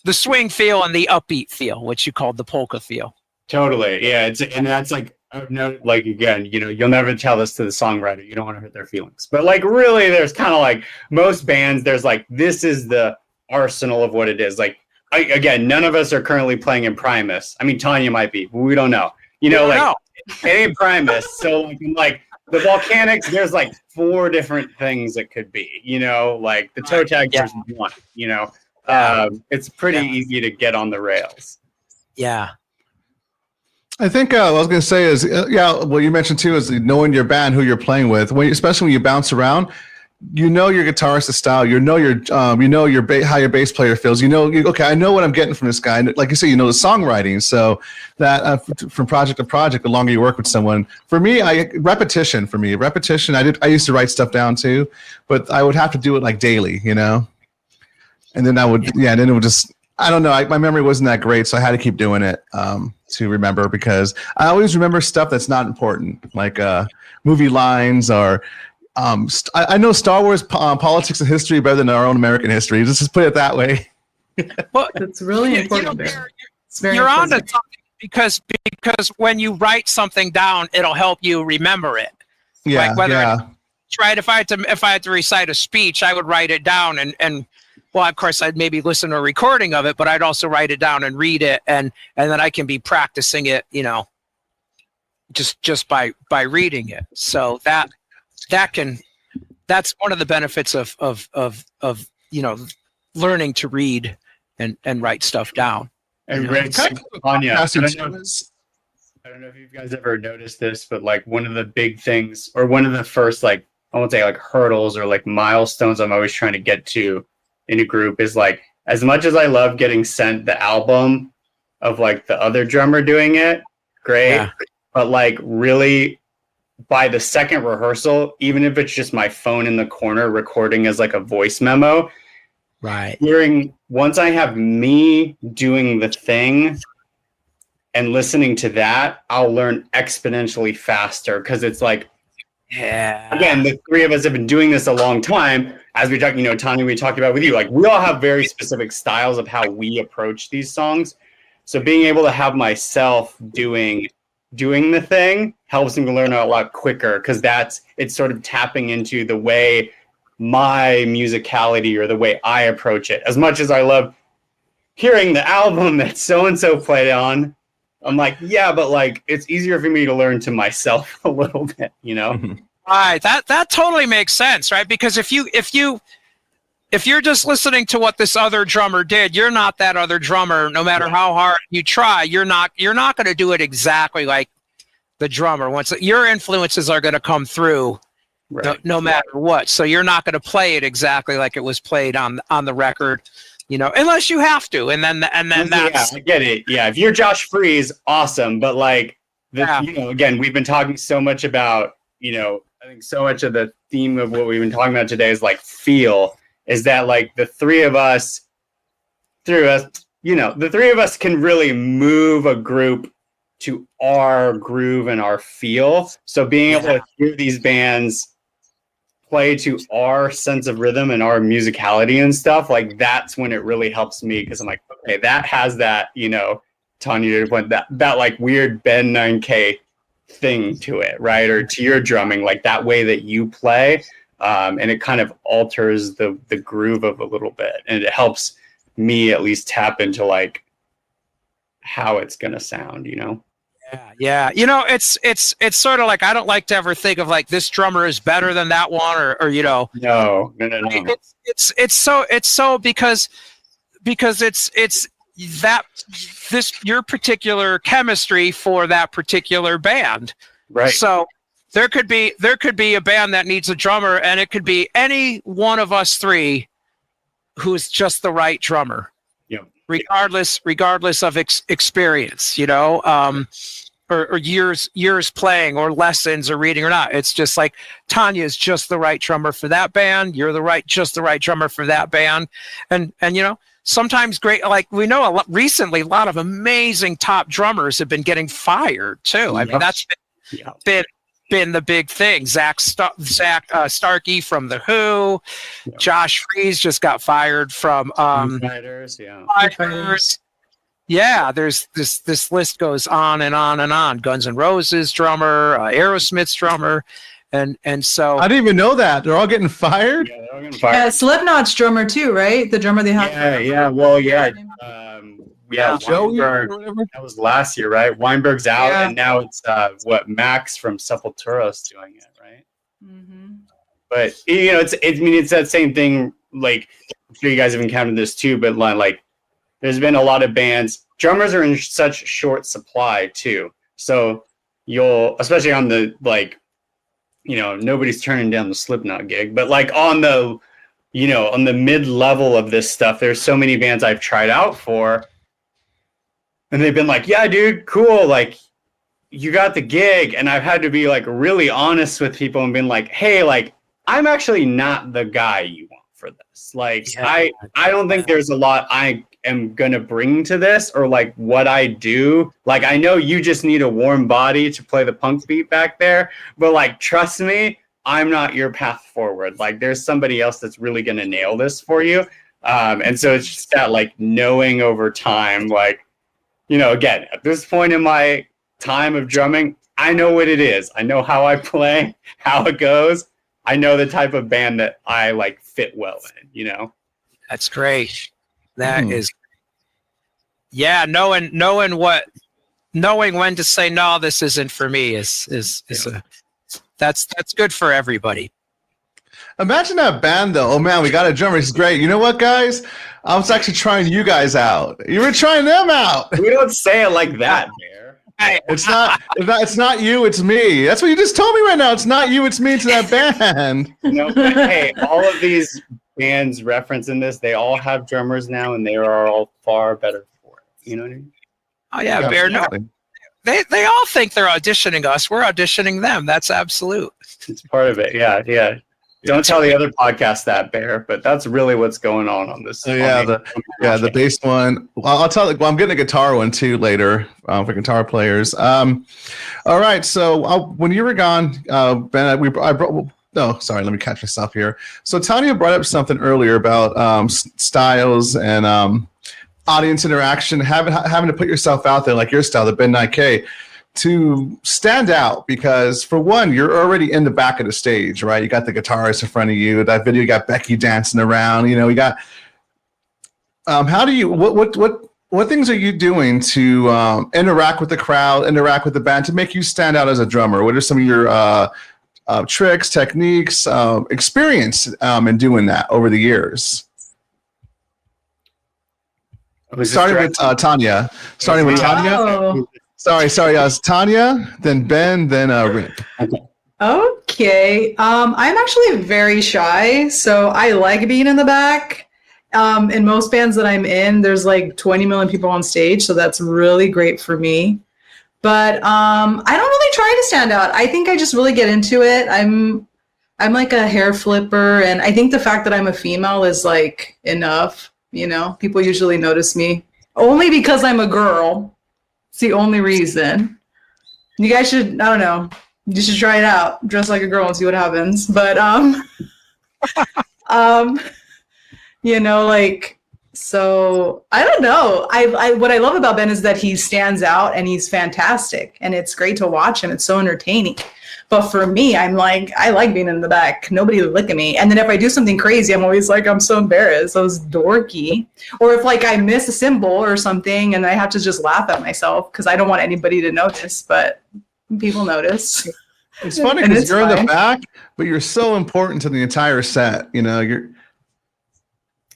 the swing feel and the upbeat feel, which you called the polka feel. Totally, yeah. And that's like, no, like again, you know, you'll never tell this to the songwriter. You don't want to hurt their feelings. But like, really, there's kind of like most bands. There's like, this is the arsenal of what it is. Like, again, none of us are currently playing in Primus. I mean, Tanya might be, but we don't know. You know, it ain't Primus. So like the Volcanics, there's like 4 different things it could be. You know, like the Stojak, there's 1. You know, it's pretty easy to get on the rails. Yeah. I think what I was going to say is, what you mentioned too is knowing your band, who you're playing with. Especially when you bounce around, you know your guitarist's style. You know how your bass player feels. Okay, I know what I'm getting from this guy. And like you say, you know the songwriting. So that from project to project, the longer you work with someone. For me, repetition. I used to write stuff down too, but I would have to do it like daily, you know. And then then it would just. I don't know. My memory wasn't that great, so I had to keep doing it to remember, because I always remember stuff that's not important, like movie lines or I know Star Wars politics and history better than our own American history. Let's just put it that way. Well, it's really important. You're on to something because when you write something down, it'll help you remember it. Yeah, like if I had to recite a speech, I would write it down and. Well, of course, I'd maybe listen to a recording of it, but I'd also write it down and read it, and then I can be practicing it, you know, just by reading it. So that's one of the benefits of you know, learning to read and write stuff down. And Tanya, I don't know if you guys ever noticed this, but like one of the big things, or one of the first, like, I won't say like hurdles or like milestones I'm always trying to get to in a group is like, as much as I love getting sent the album of like the other drummer doing it, great. But like really by the second rehearsal, even if it's just my phone in the corner recording as like a voice memo, right? Once I have me doing the thing and listening to that, I'll learn exponentially faster, because it's like, again, the 3 of us have been doing this a long time. As we talked, you know, Tanya, we talked about with you, like we all have very specific styles of how we approach these songs. So being able to have myself doing the thing helps me learn a lot quicker, because it's sort of tapping into the way my musicality or the way I approach it. As much as I love hearing the album that so-and-so played on, I'm like, yeah, but like it's easier for me to learn to myself a little bit, you know? Right. That totally makes sense, right? Because if you're just listening to what this other drummer did, you're not that other drummer. No matter how hard you try, you're not going to do it exactly like the drummer. Once your influences are going to come through, no matter what. So you're not going to play it exactly like it was played on the record, you know, unless you have to. And then that's. Yeah, I get it. Yeah, if you're Josh Freese, awesome. But like, you know, again, we've been talking so much about, you know, I think so much of the theme of what we've been talking about today is like feel. Is that like the 3 of us, you know, the 3 of us can really move a group to our groove and our feel. So being able to hear these bands play to our sense of rhythm and our musicality and stuff, like that's when it really helps me, because I'm like, okay, that has that, you know, Tanya, that like weird Ben 9K thing to it, right? Or to your drumming, like that way that you play. and it kind of alters the groove of a little bit, and it helps me at least tap into like how it's gonna sound, you know. Yeah. You know, it's sort of like, I don't like to ever think of like this drummer is better than that one, or you know. No. It's so because it's that this your particular chemistry for that particular band. Right. So there could be a band that needs a drummer, and it could be any one of us three who's just the right drummer. Yeah. Regardless of experience, you know, or years playing, or lessons, or reading, or not. It's just like Tanya is just the right drummer for that band. You're just the right drummer for that band, and you know, sometimes great. Like we know recently, a lot of amazing top drummers have been getting fired too. I mean, that's been the big thing. Zach Starkey from The Who, Josh Freese just got fired from Fighters. Yeah, there's this list goes on and on and on. Guns N' Roses drummer, Aerosmith's drummer, and so I didn't even know that they're all getting fired. Yeah, they're all getting fired. Yeah, Slipknot's drummer too, right? The drummer they have. Joey, that was last year, right? Weinberg's out, and now it's Max from Sepultura's doing it, right? Mm-hmm. But you know, it's that same thing. Like, I'm sure you guys have encountered this too, but like, there's been a lot of bands. Drummers are in such short supply too, so you'll, especially on the like, you know, nobody's turning down the Slipknot gig, but like on the, you know, on the mid level of this stuff, there's so many bands I've tried out for. And they've been like, yeah, dude, cool. Like, you got the gig. And I've had to be like really honest with people and been like, hey, like, I'm actually not the guy you want for this. Like, I don't think there's a lot I am going to bring to this, or like what I do. Like, I know you just need a warm body to play the punk beat back there, but like, trust me, I'm not your path forward. Like, there's somebody else that's really going to nail this for you. And so it's just that like knowing over time, like, you know, again, at this point in my time of drumming, I know what it is. I know how I play, how it goes. I know the type of band that I like fit well in, you know? That's great. That is, knowing when to say, no, this isn't for me that's good for everybody. Imagine that band though. Oh man, we got a drummer. He's great. You know what, guys? I was actually trying you guys out. You were trying them out. We don't say it like that, Bear. It's not you. It's me. That's what you just told me right now. It's not you. It's me. It's that band. No, but hey, all of these bands referencing this, they all have drummers now, and they are all far better for it. You know what I mean? Oh yeah, Bear. No, they all think they're auditioning us. We're auditioning them. That's absolute. It's part of it. Yeah. Don't tell the other podcast that, Bear, but that's really what's going on this. So the bass one. Well, I'll tell. Well, I'm getting a guitar one too later for guitar players. All right. So when you were gone, Ben, I brought. Oh, sorry. Let me catch myself here. So Tanya brought up something earlier about styles and audience interaction, having to put yourself out there, like your style, the Ben 9K. To stand out, because for one, you're already in the back of the stage, right? You got the guitarist in front of you. That video, you got Becky dancing around. You know, you got. How do you? What things are you doing to interact with the crowd, interact with the band, to make you stand out as a drummer? What are some of your tricks, techniques, experience in doing that over the years? Starting with Tanya. Sorry. Tanya, then Ben, then Rick. Okay. I'm actually very shy, so I like being in the back. In most bands that I'm in, there's like 20 million people on stage, so that's really great for me. But I don't really try to stand out. I think I just really get into it. I'm like a hair flipper, and I think the fact that I'm a female is like enough. You know, people usually notice me only because I'm a girl. It's the only reason. You guys should, I don't know, you should try it out. Dress like a girl and see what happens. But, you know, like, So I don't know. I what I love about Ben is that he stands out and he's fantastic, and it's great to watch him. It's so entertaining. But for me, I'm like, I like being in the back. Nobody look at me. And then if I do something crazy, I'm always like, I'm so embarrassed. I was dorky. Or if like I miss a symbol or something and I have to just laugh at myself because I don't want anybody to notice, but people notice. It's funny because you're in the back, but you're so important to the entire set. You know, you're.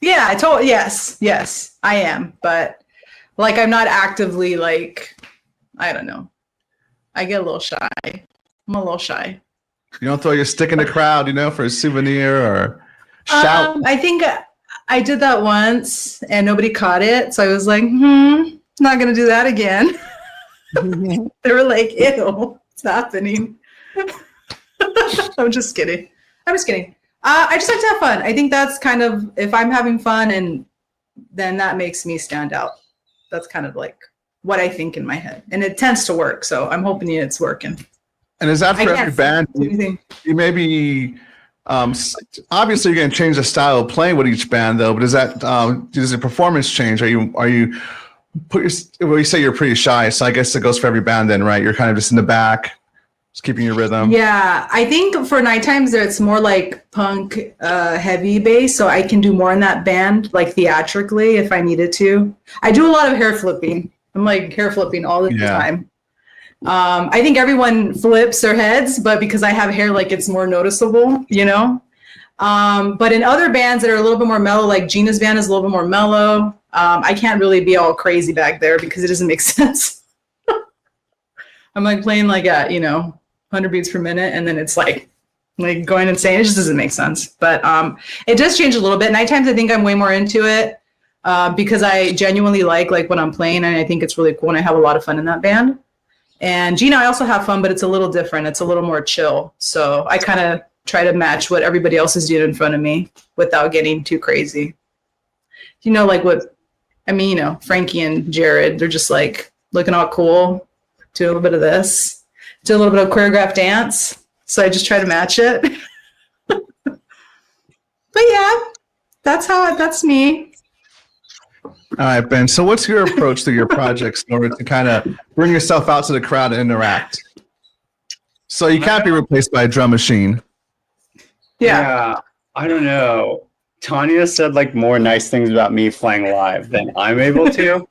Yeah, yes, I am. But like, I'm not actively like, I don't know. I get a little shy. I'm a little shy. You don't throw your stick in the crowd, you know, for a souvenir or shout. I think I did that once and nobody caught it. So I was like, not going to do that again. They were like, ew, what's happening? I'm just kidding. I just like to have fun. I think that's kind of, if I'm having fun, and then that makes me stand out. That's kind of like what I think in my head. And it tends to work. So I'm hoping it's working. And is that for every band? You maybe, obviously you're going to change the style of playing with each band though, but does the performance change? You say you're pretty shy. So I guess it goes for every band then, right? You're kind of just in the back. Just keeping your rhythm. Yeah, I think for night times it's more like punk heavy bass, so I can do more in that band, like theatrically if I needed to. I do a lot of hair flipping. I'm like hair flipping all the time. I think everyone flips their heads, but because I have hair, like it's more noticeable, you know? But in other bands that are a little bit more mellow, like Gina's band is a little bit more mellow, I can't really be all crazy back there because it doesn't make sense. I'm like playing like at, 100 beats per minute, and then it's like going insane. It just doesn't make sense. But it does change a little bit. Night times, I think I'm way more into it because I genuinely like when I'm playing, and I think it's really cool, and I have a lot of fun in that band. And Gina, I also have fun, but it's a little different. It's a little more chill. So I kind of try to match what everybody else is doing in front of me without getting too crazy. Frankie and Jared, they're just like looking all cool, do a little bit of this. Do a little bit of choreographed dance. So I just try to match it. But yeah, that's me. All right, Ben. So what's your approach to your projects in order to kind of bring yourself out to the crowd and interact? So you can't be replaced by a drum machine. Yeah, I don't know. Tanya said more nice things about me playing live than I'm able to.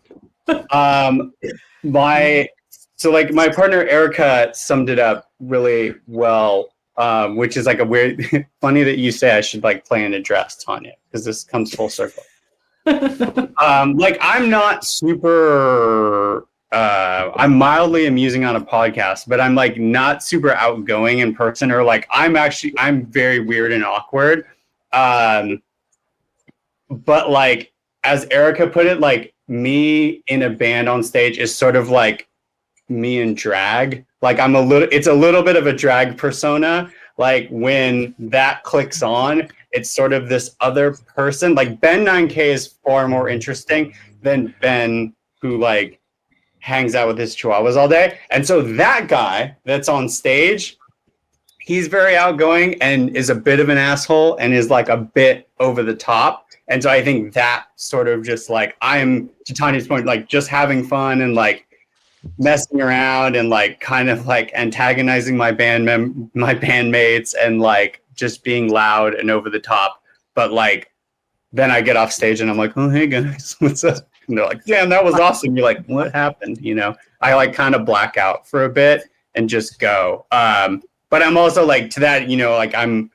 So my partner Erica summed it up really well, which is a weird, funny that you say I should play in a dress, Tanya, because this comes full circle. I'm not super, I'm mildly amusing on a podcast, but I'm not super outgoing in person, or I'm very weird and awkward. But as Erica put it, me in a band on stage is sort of me in drag. It's a little bit of a drag persona. When that clicks on, it's sort of this other person. Ben 9K is far more interesting than Ben who hangs out with his chihuahuas all day. And so that guy that's on stage, he's very outgoing and is a bit of an asshole and is a bit over the top. And so I think that sort of just I'm, to Tanya's point, just having fun and messing around and kind of antagonizing my bandmates and just being loud and over the top, but then I get off stage and I'm like, oh hey guys, what's up? And they're like, damn, that was awesome. You're like, what happened? I kind of black out for a bit and just go. But I'm also to that, I'm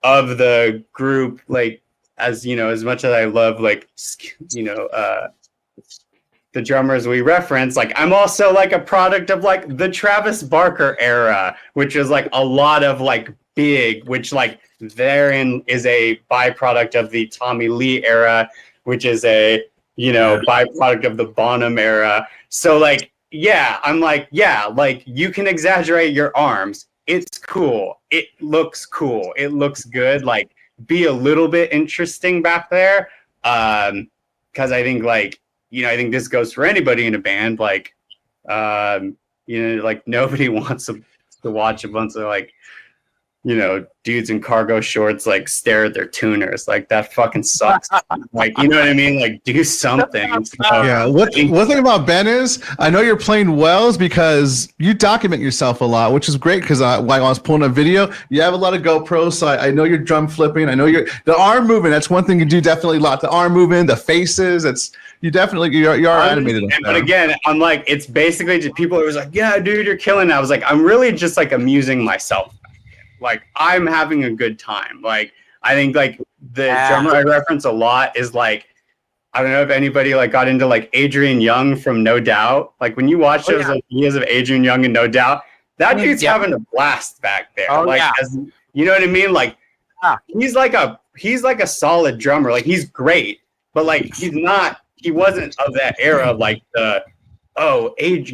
of the group, as as much as I love the drummers we reference, I'm also a product of the Travis Barker era, which is a lot of big, which therein is a byproduct of the Tommy Lee era, which is a byproduct of the Bonham era. So I'm you can exaggerate your arms. It's cool. It looks cool. It looks good. Be a little bit interesting back there. Because I think I think this goes for anybody in a band. Nobody wants to watch a bunch of dudes in cargo shorts like stare at their tuners. Like that fucking sucks. Like, you know what I mean? Like do something. So, yeah. One thing about Ben is I know you're playing wells because you document yourself a lot, which is great because like I was pulling a video, you have a lot of GoPros, so I know you're drum flipping. I know the arm movement. That's one thing you do definitely a lot. The arm movement, the faces. You are animated. But again, I'm like, it's basically just people who was like, yeah, dude, you're killing it. I was like, I'm really just like amusing myself. Like I'm having a good time. Like I think like the drummer I reference a lot is like, I don't know if anybody like got into like Adrian Young from No Doubt. Like when you watch those like, videos of Adrian Young and No Doubt, that dude's having a blast back there. As, you know what I mean? Like he's like a solid drummer. Like he's great, but like he wasn't of that era. Like age,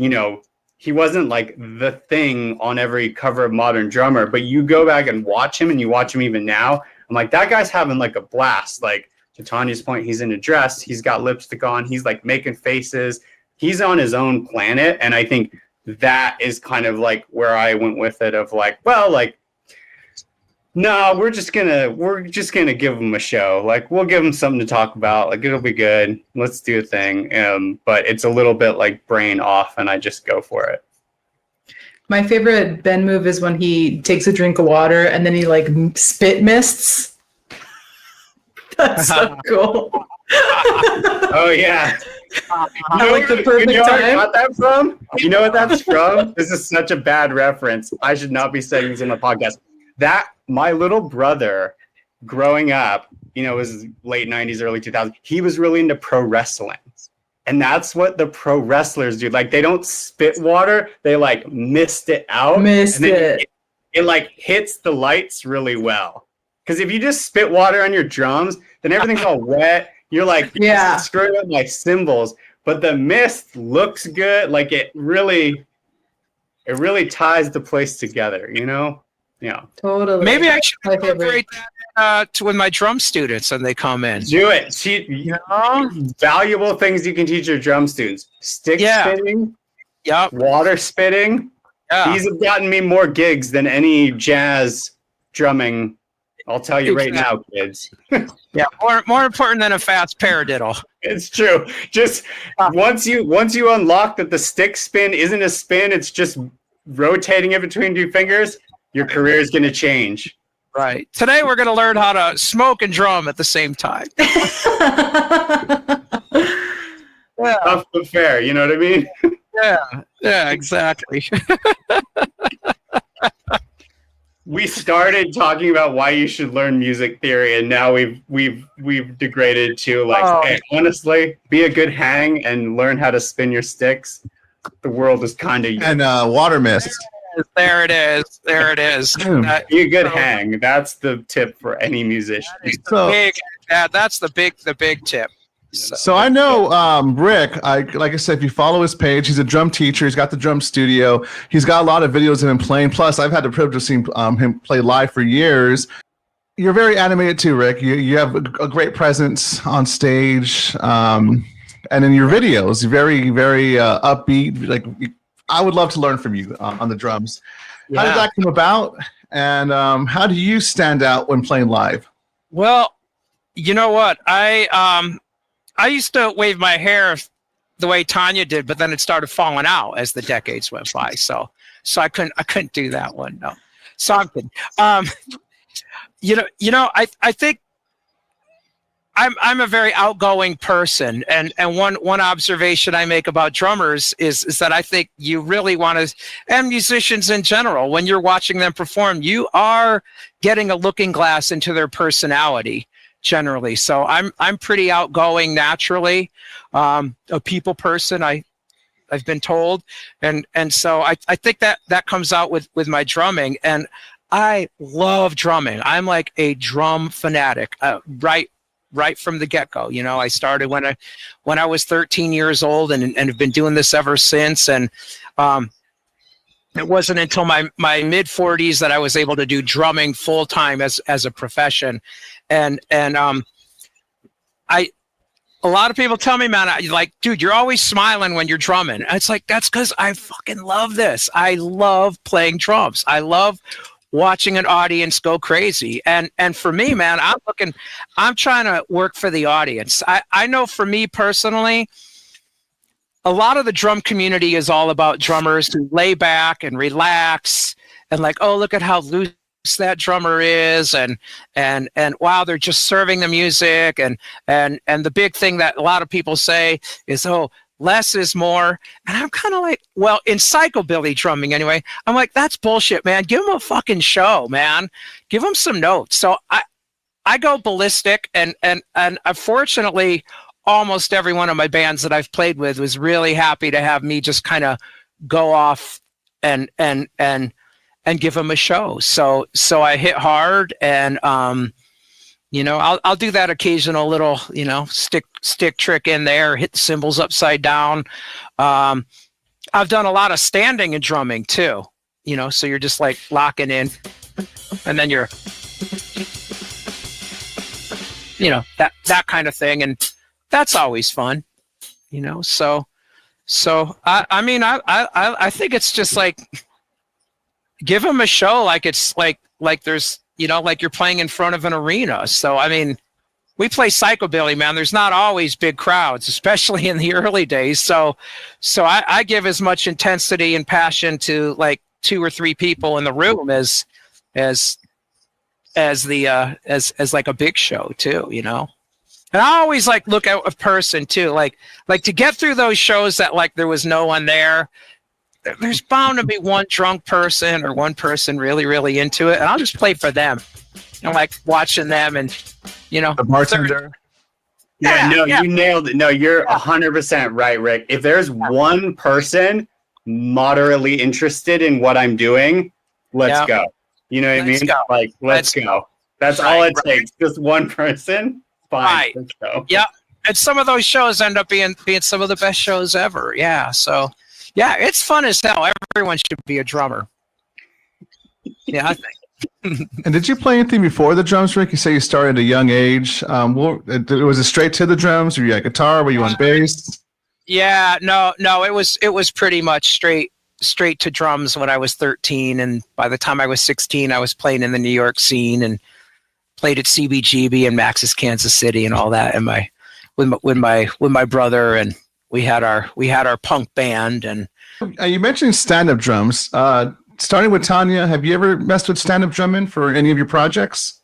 he wasn't like the thing on every cover of Modern Drummer, but you go back and watch him and you watch him even now. I'm like, that guy's having like a blast. Like to Tanya's point, he's in a dress, he's got lipstick on, he's like making faces. He's on his own planet. And I think that is kind of like where I went with it of like, well, like, no, we're just gonna give him a show. Like we'll give him something to talk about. Like it'll be good. Let's do a thing. But it's a little bit like brain off, and I just go for it. My favorite Ben move is when he takes a drink of water and then he like spit mists. That's so cool. Oh yeah. Like the perfect time. Where I got that from? You know what that's from? This is such a bad reference. I should not be saying this in the podcast. That my little brother growing up, was late 90s, early 2000s. He was really into pro wrestling. And that's what the pro wrestlers do. Like they don't spit water, they like mist it out. It like hits the lights really well. Because if you just spit water on your drums, then everything's all wet. You're like screwing up my cymbals. But the mist looks good. Like it really ties the place together, Yeah, totally. Maybe I should incorporate that with my drum students when they come in. Do it. Valuable things you can teach your drum students: stick spinning, water spitting. Yeah. These have gotten me more gigs than any jazz drumming. I'll tell you right now, kids. Yeah, more important than a fast paradiddle. It's true. Just once you unlock that the stick spin isn't a spin, it's just rotating it between two fingers. Your career is going to change. Right. Today we're going to learn how to smoke and drum at the same time. Tough but fair, you know what I mean? Yeah, exactly. We started talking about why you should learn music theory, and now we've degraded to like, hey, honestly, be a good hang and learn how to spin your sticks. The world is kind of water mist. There it is. Be a good hang. That's the tip for any musician. That's the big tip. So I know Rick, like I said, if you follow his page, he's a drum teacher. He's got the drum studio. He's got a lot of videos of him playing. Plus, I've had the privilege of seeing him play live for years. You're very animated too, Rick. You have a great presence on stage. And in your videos, you're very, very upbeat. Like I would love to learn from you on the drums. How did that come about? And how do you stand out when playing live? Well, you know what? I used to wave my hair the way Tanya did, but then it started falling out as the decades went by. So I couldn't do that one. No, so I'm kidding. I think I'm a very outgoing person, and one observation I make about drummers is that I think you really want to, and musicians in general, when you're watching them perform, you are getting a looking glass into their personality. Generally, so I'm pretty outgoing naturally, a people person. I've been told, and so I think that comes out with my drumming, and I love drumming. I'm like a drum fanatic, right from the get-go. I started when I was 13 years old, and have been doing this ever since. And it wasn't until my mid 40s that I was able to do drumming full time as a profession. And a lot of people tell me, man, like, dude, you're always smiling when you're drumming. And it's like, that's because I fucking love this. I love playing drums. I love watching an audience go crazy. And for me, man, I'm trying to work for the audience. I know for me personally, a lot of the drum community is all about drummers who lay back and relax and like, oh, look at how loose that drummer is, and wow, they're just serving the music, and the big thing that a lot of people say is, oh, less is more. And I'm kind of like, well, in psychobilly drumming anyway, I'm like, that's bullshit, man. Give them a fucking show, man. Give them some notes. So I go ballistic, and unfortunately, almost every one of my bands that I've played with was really happy to have me just kind of go off and give them a show. So I hit hard, and I'll do that occasional little stick trick in there, hit the cymbals upside down. I've done a lot of standing and drumming too, so you're just like locking in, and then you're that kind of thing, and that's always fun, so I think it's just like, give them a show like it's like there's like you're playing in front of an arena. So I mean, we play psychobilly, man. There's not always big crowds, especially in the early days. So I give as much intensity and passion to like 2 or 3 people in the room as like a big show too, And I always like look at a person too, like to get through those shows that like there was no one there. There's bound to be one drunk person or one person really, really into it, and I'll just play for them. Like watching them, and the bartender. You nailed it. No, you're 100% right, Rick. If there's one person moderately interested in what I'm doing, let's go. You know what I mean? Go. Like, let's go. That's all it takes. Just one person. Fine. Right. Let's go. Yeah. And some of those shows end up being some of the best shows ever. Yeah. So, yeah, it's fun as hell. Everyone should be a drummer. Yeah, I think. And did you play anything before the drums, Rick? You say you started at a young age. Was it straight to the drums? Were you at guitar? Were you on bass? Yeah, no. It was pretty much straight to drums when I was 13, and by the time I was 16, I was playing in the New York scene and played at CBGB and Max's Kansas City and all that. And with my brother, and we had our punk band. And you mentioned stand-up drums. Starting with Tanya, have you ever messed with stand-up drumming for any of your projects?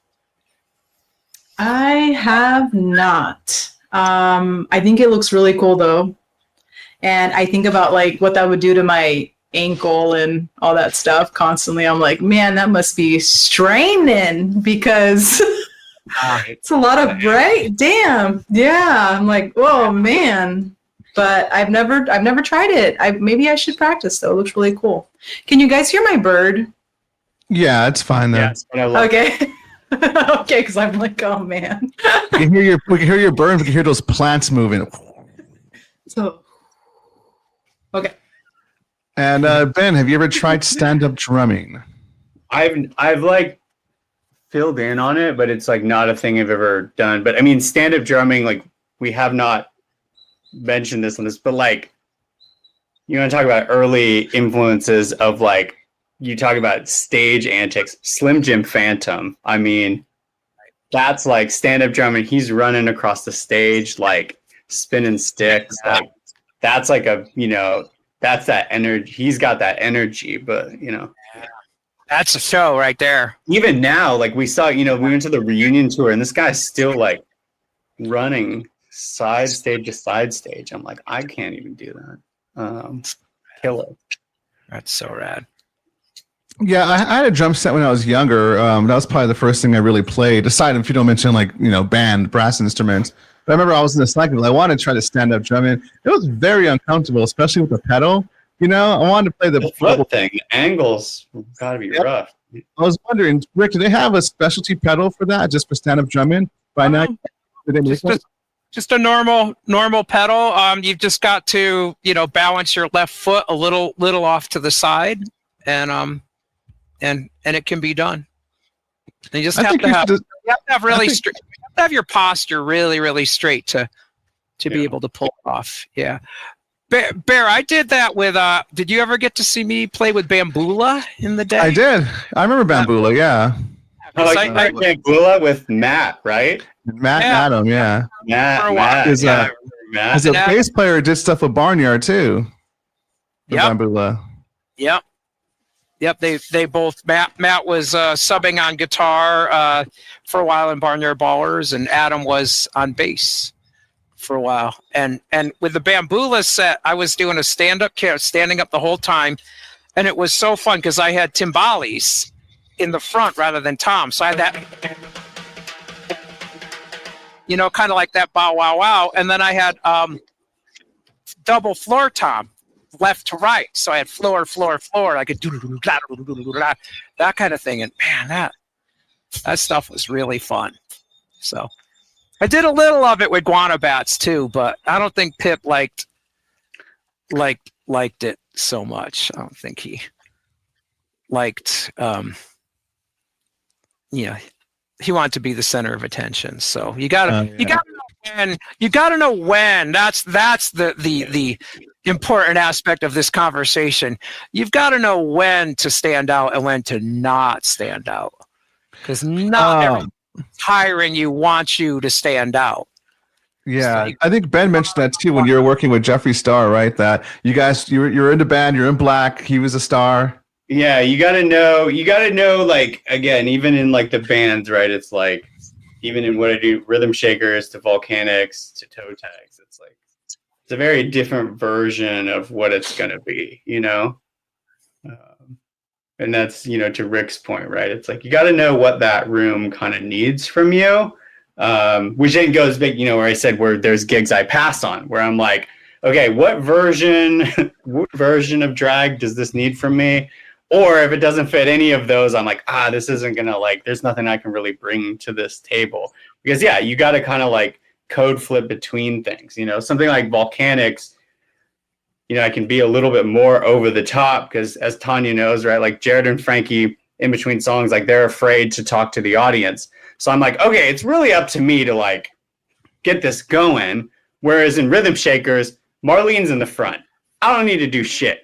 I have not. I think it looks really cool though. And I think about like what that would do to my ankle and all that stuff constantly. I'm like, man, that must be straining because it's a lot of damn. Yeah. I'm like, oh man. But I've never tried it. Maybe I should practice though. It looks really cool. Can you guys hear my bird? Yeah, it's fine though. Yeah, okay. Okay, because I'm like, oh man. We can hear your bird. We can hear those plants moving. So, okay. And Ben, have you ever tried stand-up drumming? I've like filled in on it, but it's like not a thing I've ever done. But I mean, stand-up drumming, like we have not mentioned this on this, but like you want to talk about early influences of like you talk about stage antics. Slim Jim Phantom. I mean, that's like stand-up drumming. He's running across the stage like spinning sticks. Like that's like that's that energy. He's got that energy, but that's a show right there. Even now, like we saw, we went to the reunion tour, and this guy's still like running side stage to side stage. I'm like, I can't even do that. Killer. That's so rad. Yeah, I had a drum set when I was younger. That was probably the first thing I really played. Aside if you don't mention like band brass instruments. But I remember I was in the Psychobilly. I wanted to try to stand up drumming. It was very uncomfortable, especially with the pedal. I wanted to play the foot thing. Angles gotta be rough. I was wondering, Rick, do they have a specialty pedal for that, just for stand up drumming? By now, just a normal pedal. You've just got to balance your left foot a little off to the side, and it can be done. And you just have to have really straight. You have to have your posture really, really straight to be able to pull it off. Yeah. Bear, I did that with. Did you ever get to see me play with Bambula in the day? I did. I remember Bambula. Yeah. I like Bambula with Matt, right? Matt and Adam. Yeah. Matt. As a bass player, did stuff with Barnyard too. Bambula. Yep. They both. Matt was subbing on guitar for a while in Barnyard Ballers, and Adam was on bass for a while. And with the Bambula set, I was doing a stand-up standing up the whole time, and it was so fun because I had timbales in the front rather than tom, so I had that, kind of like that bow wow wow, and then I had double floor tom, left to right, so I had floor. I could do that kind of thing, and man, that stuff was really fun. So I did a little of it with Guana Bats too, but I don't think Pip liked it so much. I don't think he liked. He wanted to be the center of attention. So you gotta know when. That's the important aspect of this conversation. You've got to know when to stand out and when to not stand out, because not everyone hiring you wants you to stand out. Yeah, I think Ben mentioned that too when you were working with Jeffree Star, right? That you're in the band, you're in Black, he was a star. Yeah, you gotta know, like, again, even in like the bands, right? It's like, even in what I do, Rhythm Shakers to Volcanics to Toe Tags, it's like, it's a very different version of what it's gonna be, and that's, to Rick's point, right? It's like, you gotta know what that room kind of needs from you, which then goes big, where I said, where there's gigs I pass on, where I'm like, okay, what version of drag does this need from me? Or if it doesn't fit any of those, I'm like, this isn't going to, there's nothing I can really bring to this table. Because, yeah, you got to kind of, code flip between things. Something like Volcanics, I can be a little bit more over the top because, as Tanya knows, right, like Jared and Frankie in between songs, they're afraid to talk to the audience. So I'm like, okay, it's really up to me to, get this going. Whereas in Rhythm Shakers, Marlene's in the front. I don't need to do shit.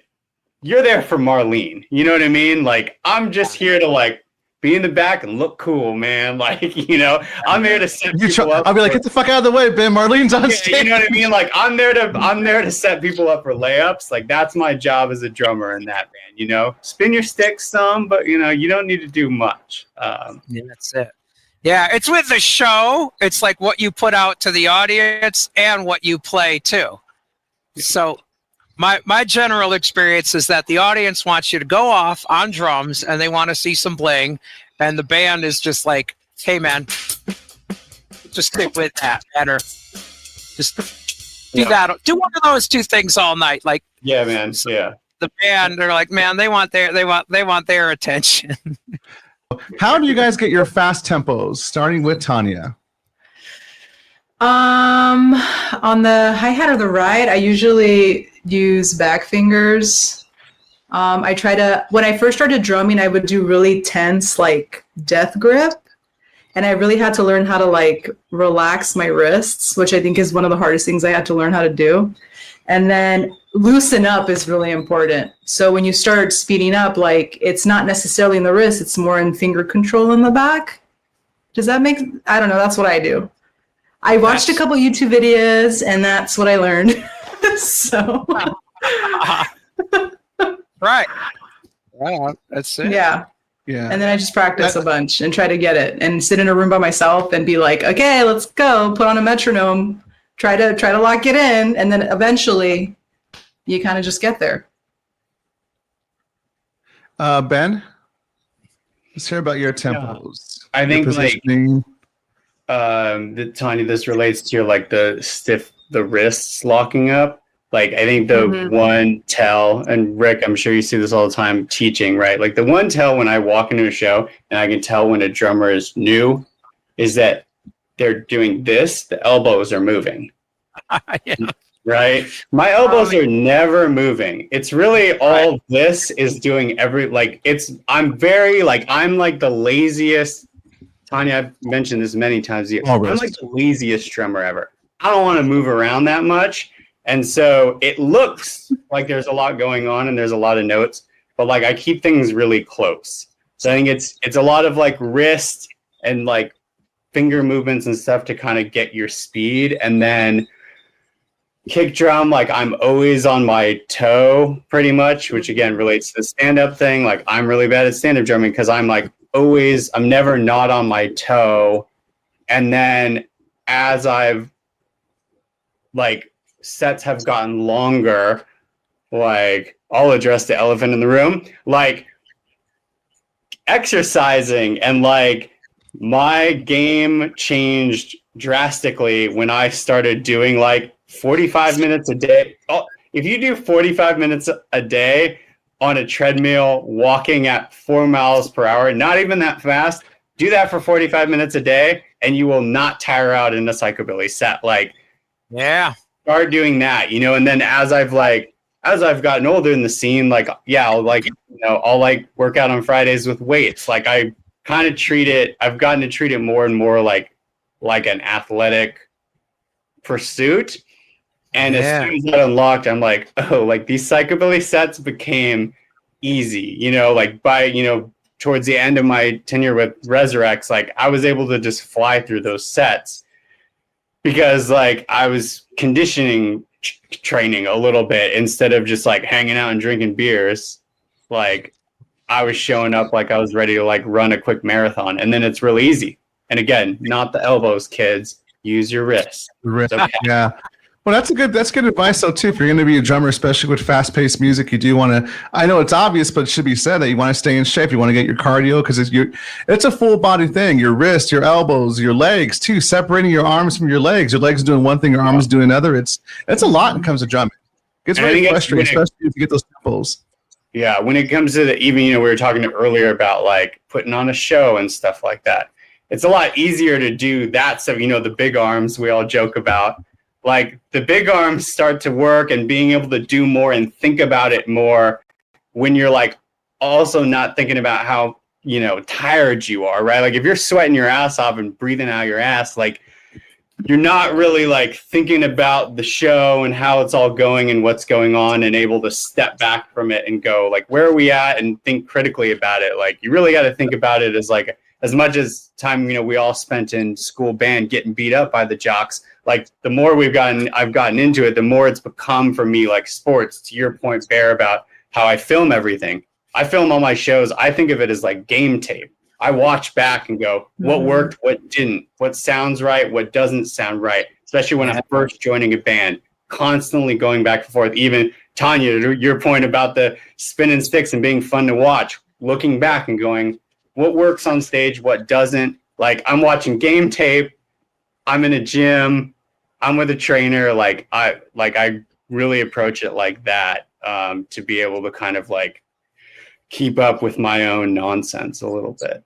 You're there for Marlene. You know what I mean? I'm just here to be in the back and look cool, man. I'm here to set people up. I'll be like, get the fuck out of the way, Ben. Marlene's on stage. You know what I mean? I'm there to set people up for layups. That's my job as a drummer in that band. Spin your stick some, but you don't need to do much. Yeah, that's it. Yeah, it's with the show. It's like what you put out to the audience and what you play too. So my general experience is that the audience wants you to go off on drums and they want to see some bling, and the band is just like, hey man, just stick with that, or just do that. Do one of those two things all night. Yeah, man. Yeah. The band, they're like, man, they want their attention. How do you guys get your fast tempos? Starting with Tanya. On the hi-hat or the ride, I usually use back fingers. When I first started drumming, I would do really tense, death grip. And I really had to learn how to relax my wrists, which I think is one of the hardest things I had to learn how to do. And then loosen up is really important. So when you start speeding up, it's not necessarily in the wrist, it's more in finger control in the back. Does that make, I don't know, that's what I do. I watched a couple YouTube videos and that's what I learned. So. Right. Well, that's it. Yeah. Yeah. And then I just practice a bunch and try to get it and sit in a room by myself and be like, okay, let's go, put on a metronome, try to lock it in. And then eventually you kind of just get there. Ben, let's hear about your tempos. Yeah. I think Tanya, this relates to your the wrists locking up. I think the one tell, and Rick, I'm sure you see this all the time teaching, right? The one tell when I walk into a show and I can tell when a drummer is new is that they're doing this, the elbows are moving. Yeah. Right? My elbows are never moving. It's really all this is doing I'm the laziest. Tanya, I've mentioned this many times. I'm the laziest drummer ever. I don't want to move around that much. And so it looks like there's a lot going on and there's a lot of notes, but like I keep things really close. So I think it's a lot of like wrist and like finger movements and stuff to kind of get your speed. And then kick drum, like I'm always on my toe pretty much, which again relates to the stand-up thing. Like I'm really bad at stand-up drumming because I'm never not on my toe. And then as I've like sets have gotten longer, like I'll address the elephant in the room, like exercising, and like my game changed drastically when I started doing like 45 minutes a day. Oh, if you do 45 minutes a day on a treadmill, walking at 4 miles per hour, not even that fast, do that for 45 minutes a day and you will not tire out in a Psychobilly set. Like, yeah. Start doing that, you know, and then as I've gotten older in the scene, like, yeah, I'll work out on Fridays with weights. Like I kind of I've gotten to treat it more and more like an athletic pursuit. And as soon as that unlocked, I'm like, oh, like these Psychobilly sets became easy, you know, like by, you know, towards the end of my tenure with Resurrects, like I was able to just fly through those sets. Because like I was conditioning training a little bit instead of just like hanging out and drinking beers. Like I was showing up like I was ready to like run a quick marathon, and then it's really easy. And again, not the elbows, kids. Use your wrists. Okay. Yeah. Well, that's good advice though too. If you're going to be a drummer, especially with fast-paced music, you do want to. I know it's obvious, but it should be said that you want to stay in shape. You want to get your cardio because it's a full body thing. Your wrists, your elbows, your legs too. Separating your arms from your legs. Your legs doing one thing, your arms doing another. It's a lot when it comes to drumming. It's very frustrating, especially if you get those tempos. Yeah, when it comes to even we were talking earlier about like putting on a show and stuff like that. It's a lot easier to do that. So the big arms we all joke about. Like the big arms start to work and being able to do more and think about it more when you're like also not thinking about how, tired you are, right? Like if you're sweating your ass off and breathing out your ass, like you're not really like thinking about the show and how it's all going and what's going on and able to step back from it and go like, where are we at, and think critically about it. Like you really got to think about it as like, as much as time, we all spent in school band getting beat up by the jocks. Like the more I've gotten into it, the more it's become for me like sports. To your point, Bear, about how I film everything. I film all my shows. I think of it as like game tape. I watch back and go, what worked, what didn't, what sounds right, what doesn't sound right. Especially when I'm first joining a band, constantly going back and forth. Even Tanya, your point about the spinning sticks and being fun to watch, looking back and going, what works on stage, what doesn't. Like I'm watching game tape. I'm in a gym. I'm with a trainer. I really approach it like that to be able to kind of like keep up with my own nonsense a little bit.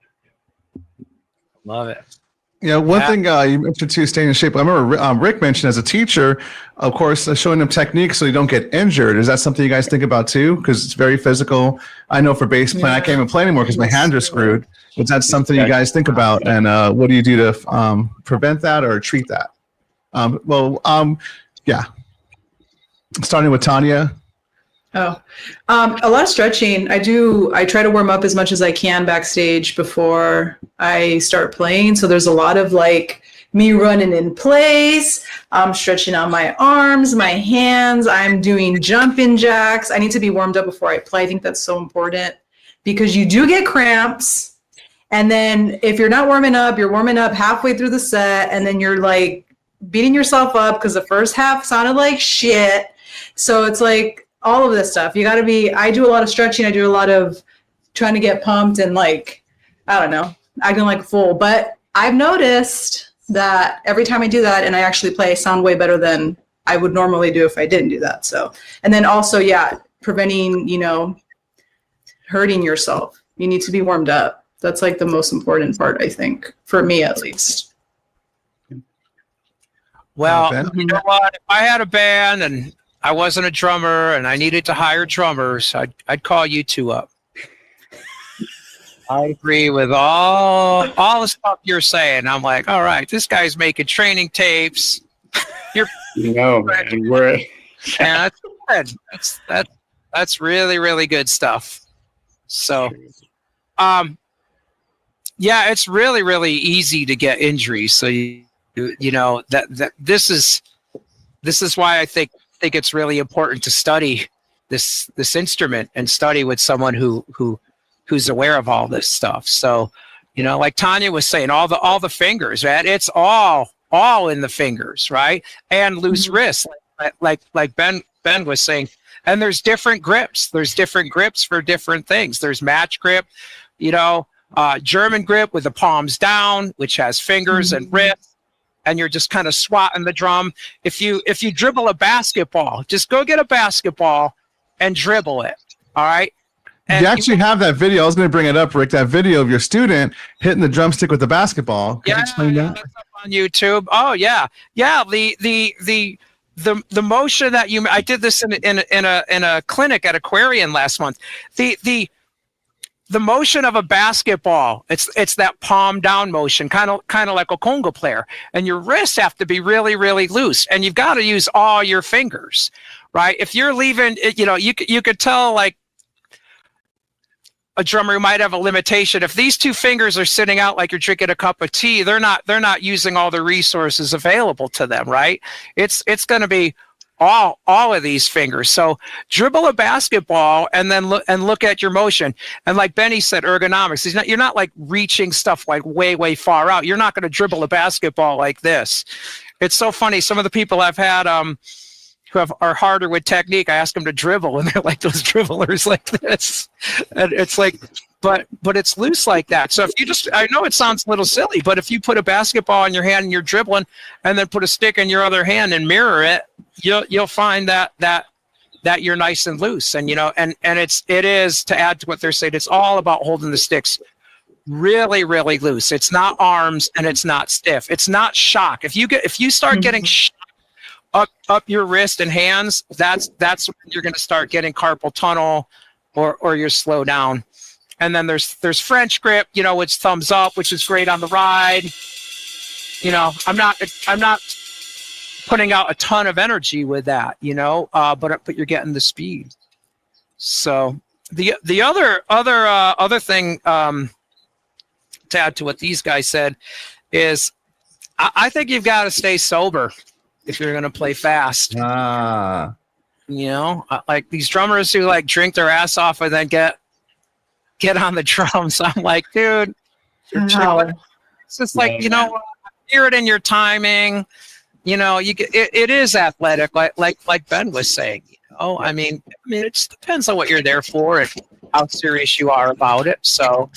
Love it. Yeah, one thing you mentioned too, staying in shape. I remember Rick mentioned as a teacher, of course, showing them techniques so you don't get injured. Is that something you guys think about too? Because it's very physical. I know for bass playing, I can't even play anymore because my hands are screwed. Is that something you guys think about? And what do you do to prevent that or treat that? Yeah. Starting with Tanya. A lot of stretching. I try to warm up as much as I can backstage before I start playing. So there's a lot of like me running in place. I'm stretching on my arms, my hands. I'm doing jumping jacks. I need to be warmed up before I play. I think that's so important because you do get cramps. And then if you're not warming up, you're warming up halfway through the set. And then you're like beating yourself up because the first half sounded like shit. So it's like, all of this stuff. You got to be, I do a lot of stretching. I do a lot of trying to get pumped and like, I don't know, acting like a fool. But I've noticed that every time I do that and I actually play, I sound way better than I would normally do if I didn't do that. So, and then also, preventing, hurting yourself. You need to be warmed up. That's like the most important part, I think, for me at least. Well, you know what? If I had a band and I wasn't a drummer and I needed to hire drummers, I'd call you two up. I agree with all the stuff you're saying. I'm like, all right, this guy's making training tapes. Man, Yeah, that's good. That's really, really good stuff. So, yeah, it's really, really easy to get injuries. So you know that this is why I think it's really important to study this instrument and study with someone who's aware of all this stuff. So, you know, like Tanya was saying, all the fingers, right? It's all in the fingers, right? And loose wrists, like Ben was saying. And there's different grips. There's different grips for different things. There's match grip, you know, German grip with the palms down, which has fingers and wrists, and you're just kind of swatting the drum. If you dribble a basketball, just go get a basketball and dribble it. All right. And you actually have that video. I was going to bring it up, Rick. That video of your student hitting the drumstick with the basketball. Can you explain that? That's up on YouTube. Oh yeah. The motion that I did this in a clinic at Aquarian last month. The motion of a basketball, it's that palm down motion, kind of like a conga player, and your wrists have to be really, really loose, and you've got to use all your fingers, right? If you're leaving, you know, you could tell like a drummer might have a limitation. If these two fingers are sitting out like you're drinking a cup of tea, they're not using all the resources available to them, right? It's going to be all of these fingers. So dribble a basketball and then look at your motion. And like Benny said, ergonomics. You're not like reaching stuff like way far out. You're not going to dribble a basketball like this. It's so funny. Some of the people I've had who are harder with technique, I ask them to dribble, and they're like those dribblers like this. And it's like, but it's loose like that. So if you I know it sounds a little silly, but if you put a basketball in your hand and you're dribbling, and then put a stick in your other hand and mirror it, you'll find that you're nice and loose. And you know, and it is, to add to what they're saying, it's all about holding the sticks really, really loose. It's not arms and it's not stiff. It's not shock. If you start getting up your wrist and hands, that's when you're going to start getting carpal tunnel, or you're slow down. And then there's French grip, you know, it's thumbs up, which is great on the ride. You know, I'm not putting out a ton of energy with that, you know, but you're getting the speed. So the other thing to add to what these guys said is, I think you've got to stay sober if you're going to play fast. You know, like these drummers who like drink their ass off and then get on the drums. I'm like, dude, it's just like, you know, hear it in your timing. You know, it is athletic, like Ben was saying. You know, I mean, it just depends on what you're there for and how serious you are about it. So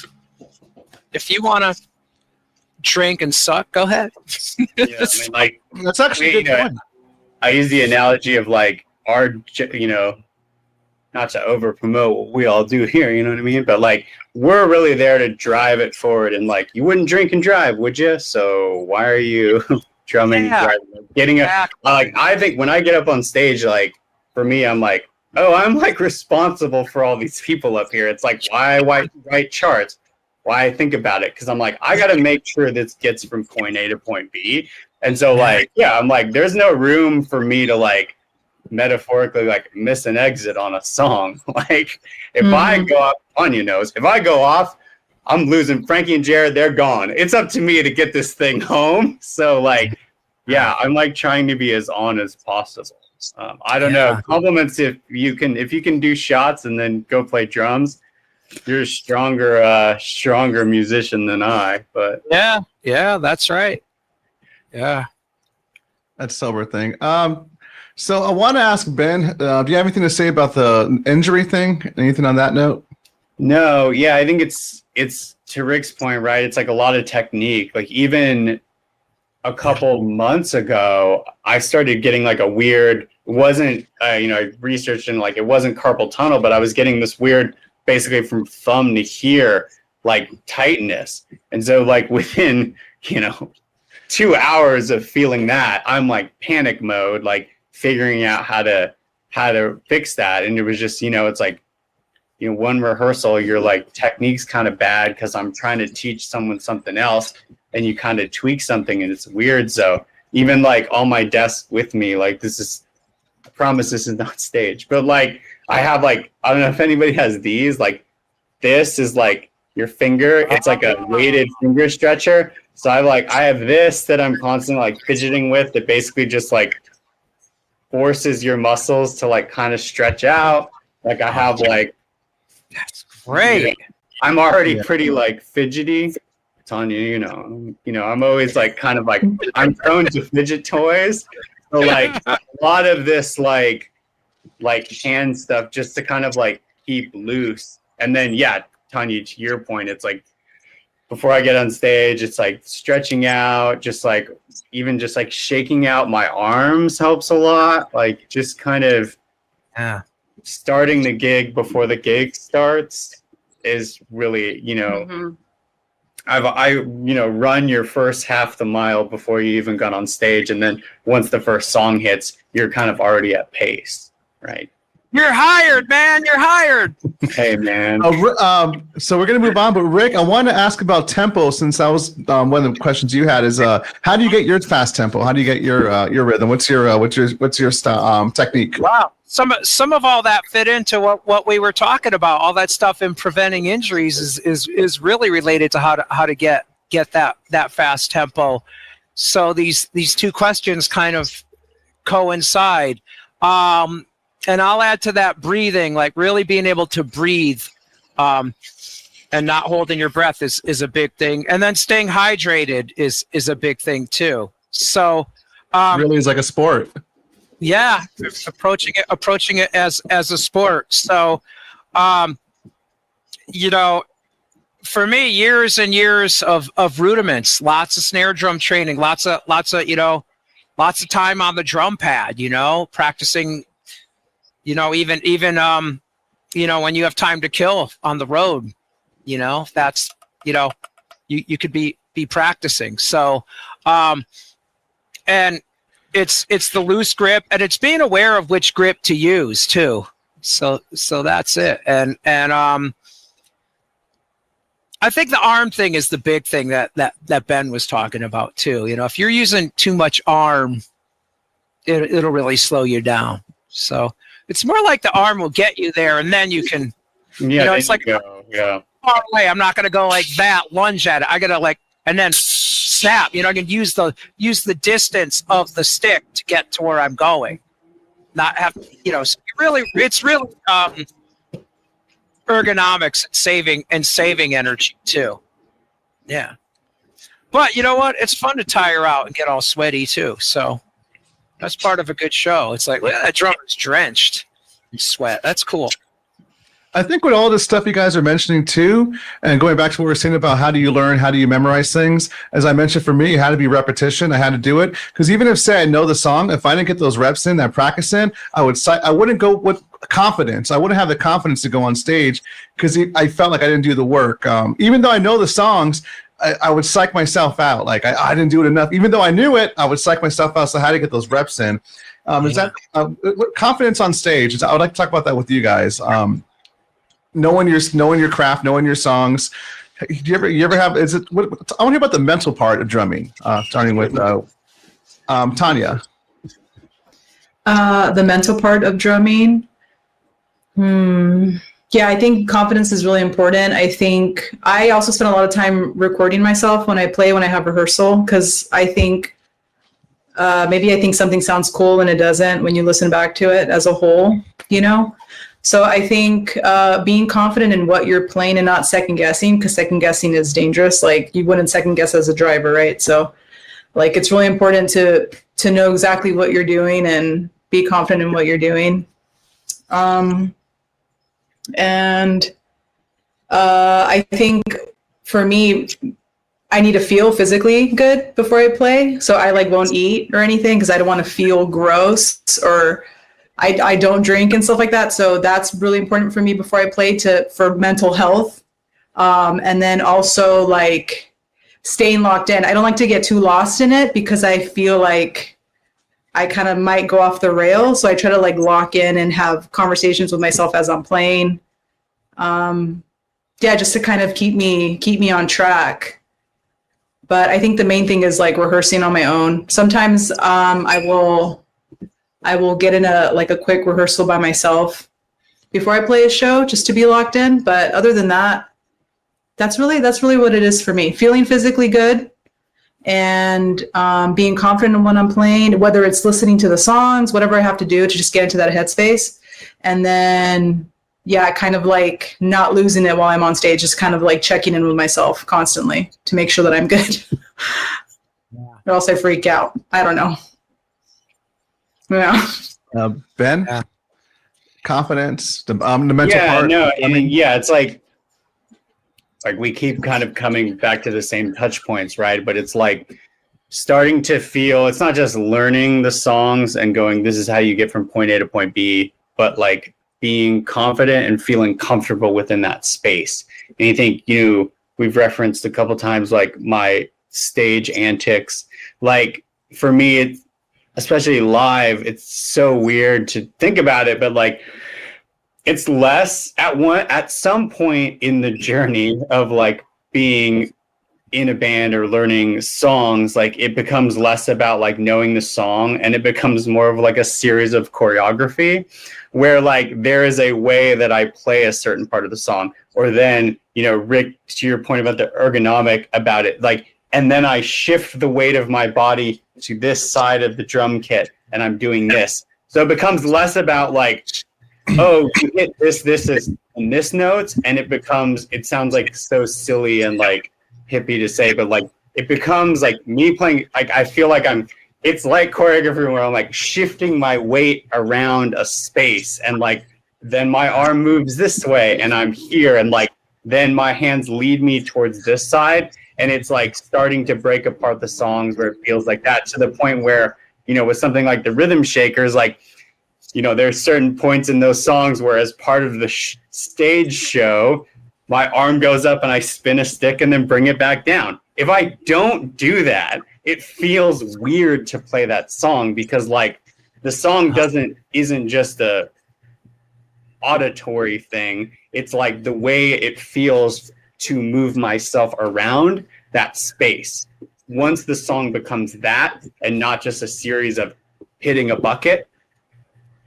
if you want to drink and suck, go ahead. Yeah, I mean, like, that's actually a good point. I use the analogy of like our, you know, not to over promote what we all do here, you know what I mean? But like, we're really there to drive it forward, and like, you wouldn't drink and drive, would you? So why are you drumming and driving? Getting like, I think when I get up on stage, like for me, I'm like, oh, I'm like responsible for all these people up here. It's like, why write charts? Why I think about it, because I'm like, I got to make sure this gets from point A to point B. And so like, yeah, I'm like, there's no room for me to like metaphorically like miss an exit on a song. Like if I go off, Tanya knows, if I go off, I'm losing. Frankie and Jared, they're gone. It's up to me to get this thing home. So like, yeah, I'm like trying to be as on as possible. I don't know. Compliments if you can do shots and then go play drums. You're a stronger musician than I, but yeah, that's right. Yeah, that's sober thing. So I want to ask Ben, do you have anything to say about the injury thing? Anything on that note? No, yeah, I think it's to Rick's point, right? It's like a lot of technique. Like even a couple months ago, I started getting like a weird. It wasn't, I researched and like it wasn't carpal tunnel, but I was getting this weird, basically from thumb to here, like tightness. And so like within, 2 hours of feeling that, I'm like panic mode, like figuring out how to fix that. And it was just, it's like, one rehearsal, you're like, technique's kind of bad because I'm trying to teach someone something else, and you kind of tweak something and it's weird. So even like on my desk with me, like this is promise this is not stage, but like I have like, I don't know if anybody has these, like this is like your finger. It's like a weighted finger stretcher. So I have this that I'm constantly like fidgeting with that basically just like forces your muscles to like kind of stretch out. Like I have like, that's great. I'm already pretty like fidgety. Tanya, you know, I'm always like kind of like, I'm prone to fidget toys. So like a lot of this like hand stuff just to kind of like keep loose. And then, yeah, Tanya, to your point, it's like before I get on stage, it's like stretching out, just like even just like shaking out my arms helps a lot. Like just kind of starting the gig before the gig starts is really, you know, I run your first half the mile before you even got on stage. And then once the first song hits, you're kind of already at pace, right? You're hired, man. You're hired. Hey, man. So we're going to move on. But Rick, I wanted to ask about tempo, since that was one of the questions you had. Is how do you get your fast tempo? How do you get your rhythm? What's your style, technique? Wow. Some of all that fit into what we were talking about. All that stuff in preventing injuries is really related to how to get that fast tempo. So these two questions kind of coincide. And I'll add to that breathing, like really being able to breathe and not holding your breath is a big thing. And then staying hydrated is a big thing too. So really is like a sport. Yeah, approaching it as a sport. So you know, for me, years and years of rudiments, lots of snare drum training, lots of time on the drum pad, you know, practicing. You know, even you know, when you have time to kill on the road, you know, that's, you know, you could be practicing. So, and it's the loose grip, and it's being aware of which grip to use too. So that's it. And I think the arm thing is the big thing that Ben was talking about too. You know, if you're using too much arm, it'll really slow you down. So it's more like the arm will get you there, and then you can, you know, it's like far away. I'm not going to go like that, lunge at it. I got to like, and then snap. You know, I can use the distance of the stick to get to where I'm going. Not have, you know, so it's really ergonomics and saving energy too. Yeah, but you know what? It's fun to tire out and get all sweaty too. So. That's part of a good show. It's like, that drummer's drenched in sweat. That's cool. I think with all this stuff you guys are mentioning too, and going back to what we were saying about how do you learn, how do you memorize things, as I mentioned, for me, it had to be repetition. I had to do it. Because even if, say, I know the song, if I didn't get those reps in, that practice in, I wouldn't go with confidence. I wouldn't have the confidence to go on stage because I felt like I didn't do the work. Even though I know the songs, I would psych myself out. Like I didn't do it enough. Even though I knew it, I would psych myself out. So I had to get those reps in. Is that confidence on stage? I would like to talk about that with you guys. Knowing your craft, knowing your songs. Do you ever have? I want to hear about the mental part of drumming. Starting with Tanya. The mental part of drumming. Yeah, I think confidence is really important. I think I also spend a lot of time recording myself when I play, when I have rehearsal, because I think maybe I think something sounds cool and it doesn't when you listen back to it as a whole, you know? So I think being confident in what you're playing and not second guessing, because second guessing is dangerous. Like you wouldn't second guess as a driver, right? So like it's really important to know exactly what you're doing and be confident in what you're doing. And I think for me, I need to feel physically good before I play. So I like won't eat or anything because I don't want to feel gross, or I don't drink and stuff like that. So that's really important for me before I play for mental health. And then also like staying locked in. I don't like to get too lost in it because I feel like I kind of might go off the rails. So I try to like lock in and have conversations with myself as I'm playing. Just to kind of keep me on track. But I think the main thing is like rehearsing on my own. Sometimes I will I will get in a quick rehearsal by myself before I play a show, just to be locked in. But other than that, that's really what it is for me. Feeling physically good and being confident in what I'm playing, whether it's listening to the songs, whatever I have to do to just get into that headspace. And then, yeah, kind of like not losing it while I'm on stage, just kind of like checking in with myself constantly to make sure that I'm good. Or else I freak out. I don't know. Yeah. Ben? Yeah. Confidence, the mental part. No, it's like we keep kind of coming back to the same touch points, right? But it's like starting to feel, it's not just learning the songs and going, this is how you get from point A to point B, but like being confident and feeling comfortable within that space. And you think, we've referenced a couple times, like my stage antics. Like for me, especially live, it's so weird to think about it, but like it's less at some point in the journey of like being in a band or learning songs, like it becomes less about like knowing the song and it becomes more of like a series of choreography where like there is a way that I play a certain part of the song, or then, Rick, to your point about the ergonomic about it, like, and then I shift the weight of my body to this side of the drum kit and I'm doing this. So it becomes less about like, oh, you hit this is in this notes, and it sounds like so silly and like hippie to say, but like it becomes like me playing, like I feel like it's like choreography where I'm like shifting my weight around a space, and like then my arm moves this way and I'm here, and like then my hands lead me towards this side, and it's like starting to break apart the songs where it feels like that, to the point where, with something like the Rhythm Shakers, like, there's certain points in those songs where as part of the stage show, my arm goes up and I spin a stick and then bring it back down. If I don't do that, it feels weird to play that song, because like the song isn't just a auditory thing. It's like the way it feels to move myself around that space. Once the song becomes that and not just a series of hitting a bucket,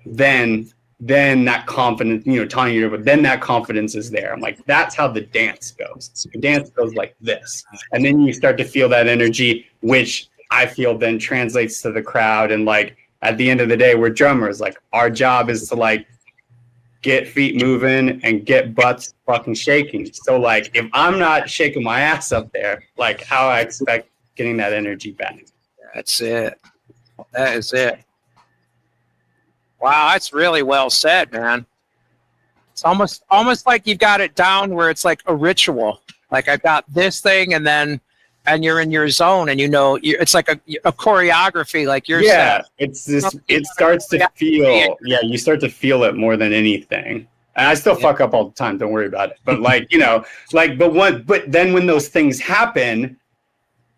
then that confidence, Tanya, but then that confidence is there. I'm like, that's how the dance goes. The dance goes like this. And then you start to feel that energy, which I feel then translates to the crowd. And like, at the end of the day, we're drummers. Like, our job is to like get feet moving and get butts fucking shaking. So like, if I'm not shaking my ass up there, like how I expect getting that energy back. That's it. That is it. Wow, that's really well said, man. It's almost like you've got it down where it's like a ritual. Like I've got this thing, and you're in your zone, and it's like a choreography, like you're saying. Yeah, it's this. It starts to feel. Yeah, you start to feel it more than anything. And I still fuck up all the time. Don't worry about it. But like but then when those things happen,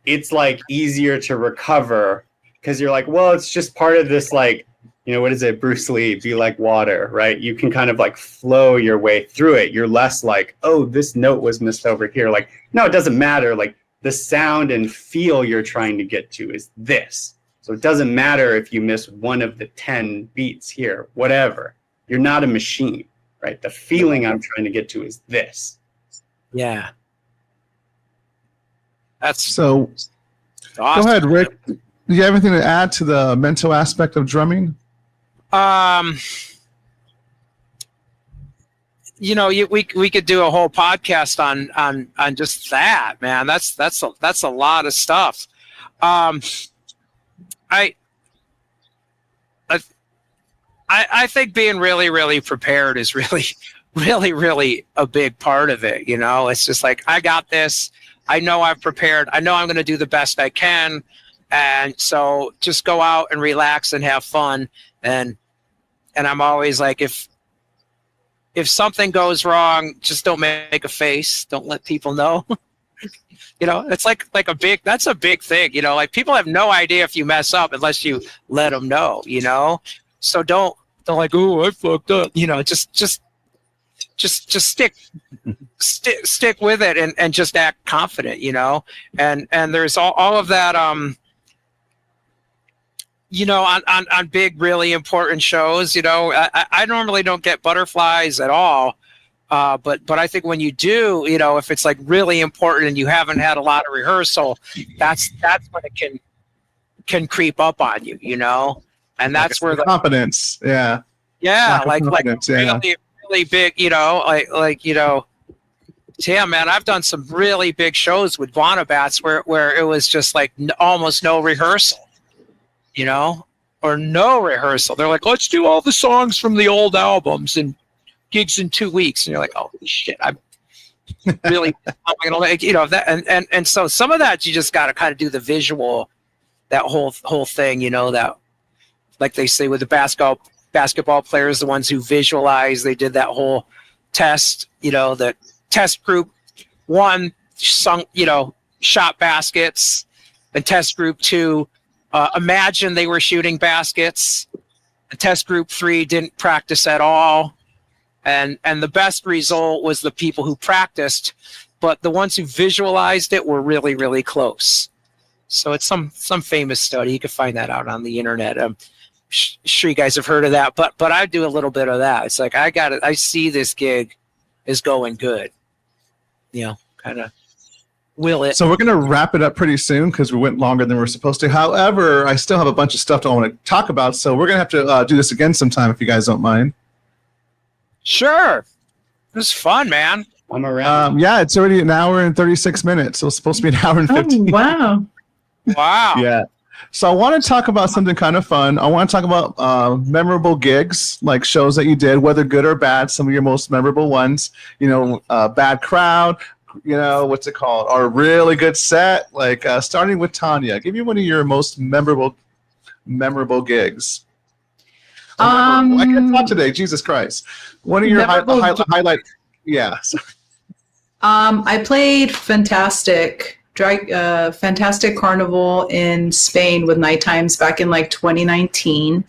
it's like easier to recover, because you're like, well, it's just part of this, like, what is it? Bruce Lee, be like water, right? You can kind of like flow your way through it. You're less like, oh, this note was missed over here. Like, no, it doesn't matter. Like the sound and feel you're trying to get to is this. So it doesn't matter if you miss one of the 10 beats here, whatever. You're not a machine, right? The feeling I'm trying to get to is this. Yeah. That's So awesome. Go ahead, Rick. Do you have anything to add to the mental aspect of drumming? We could do a whole podcast on just that, man. That's a lot of stuff. I think being really, really prepared is really, really, really a big part of it. It's just like, I got this. I know I've prepared. I know I'm going to do the best I can. And so just go out and relax and have fun. And I'm always like, if something goes wrong, just don't make a face. Don't let people know. It's like that's a big thing. Like people have no idea if you mess up unless you let them know. So don't like, oh, I fucked up. Just stick with it and just act confident. And there's all of that. on big, really important shows, I normally don't get butterflies at all. But I think when you do, if it's like really important and you haven't had a lot of rehearsal, that's when it can creep up on you, and that's where the confidence. Yeah. Yeah. Like really, really big, yeah, man, I've done some really big shows with Vonabats where it was just like almost no rehearsal, or no rehearsal. They're like, let's do all the songs from the old albums and gigs in 2 weeks. And you're like, oh shit, I'm really, I'm gonna like, that. And so some of that, you just got to kind of do the visual, that whole thing, that, like they say with the basketball players, the ones who visualize, they did that whole test, that test group 1 sung, shot baskets, and test group 2 imagine they were shooting baskets, and test group 3 didn't practice at all, and the best result was the people who practiced, but the ones who visualized it were really, really close. So it's some famous study. You can find that out on the internet. I'm sure you guys have heard of that, but I do a little bit of that. It's like I see this gig is going good. Kind of will it. So we're going to wrap it up pretty soon because we went longer than we were supposed to. However, I still have a bunch of stuff I want to talk about, so we're going to have to do this again sometime if you guys don't mind. Sure. It was fun, man. I'm around. Yeah, it's already an hour and 36 minutes, so it's supposed to be an hour and 15. Oh, wow. Wow. Yeah. So I want to talk about something kind of fun. I want to talk about memorable gigs, like shows that you did, whether good or bad, some of your most memorable ones. Bad crowd, what's it called? Or really good set, like starting with Tanya. Give me one of your most memorable gigs. I can't talk today, Jesus Christ. One of your highlight. Yeah. I played Fantastic Carnival in Spain with Night Times back in like 2019,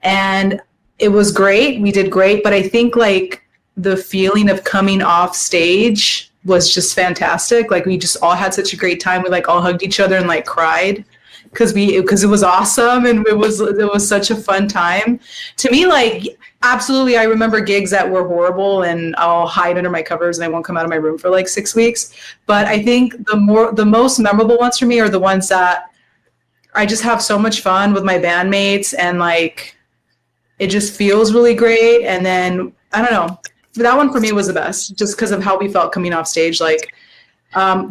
and it was great. We did great, but I think like the feeling of coming off stage was just fantastic. Like we just all had such a great time. We like all hugged each other and like cried because it was awesome, and it was such a fun time. To me, like absolutely, I remember gigs that were horrible, and I'll hide under my covers and I won't come out of my room for like 6 weeks. But I think the most memorable ones for me are the ones that I just have so much fun with my bandmates, and like it just feels really great. And then I don't know, that one for me was the best, just because of how we felt coming off stage. Like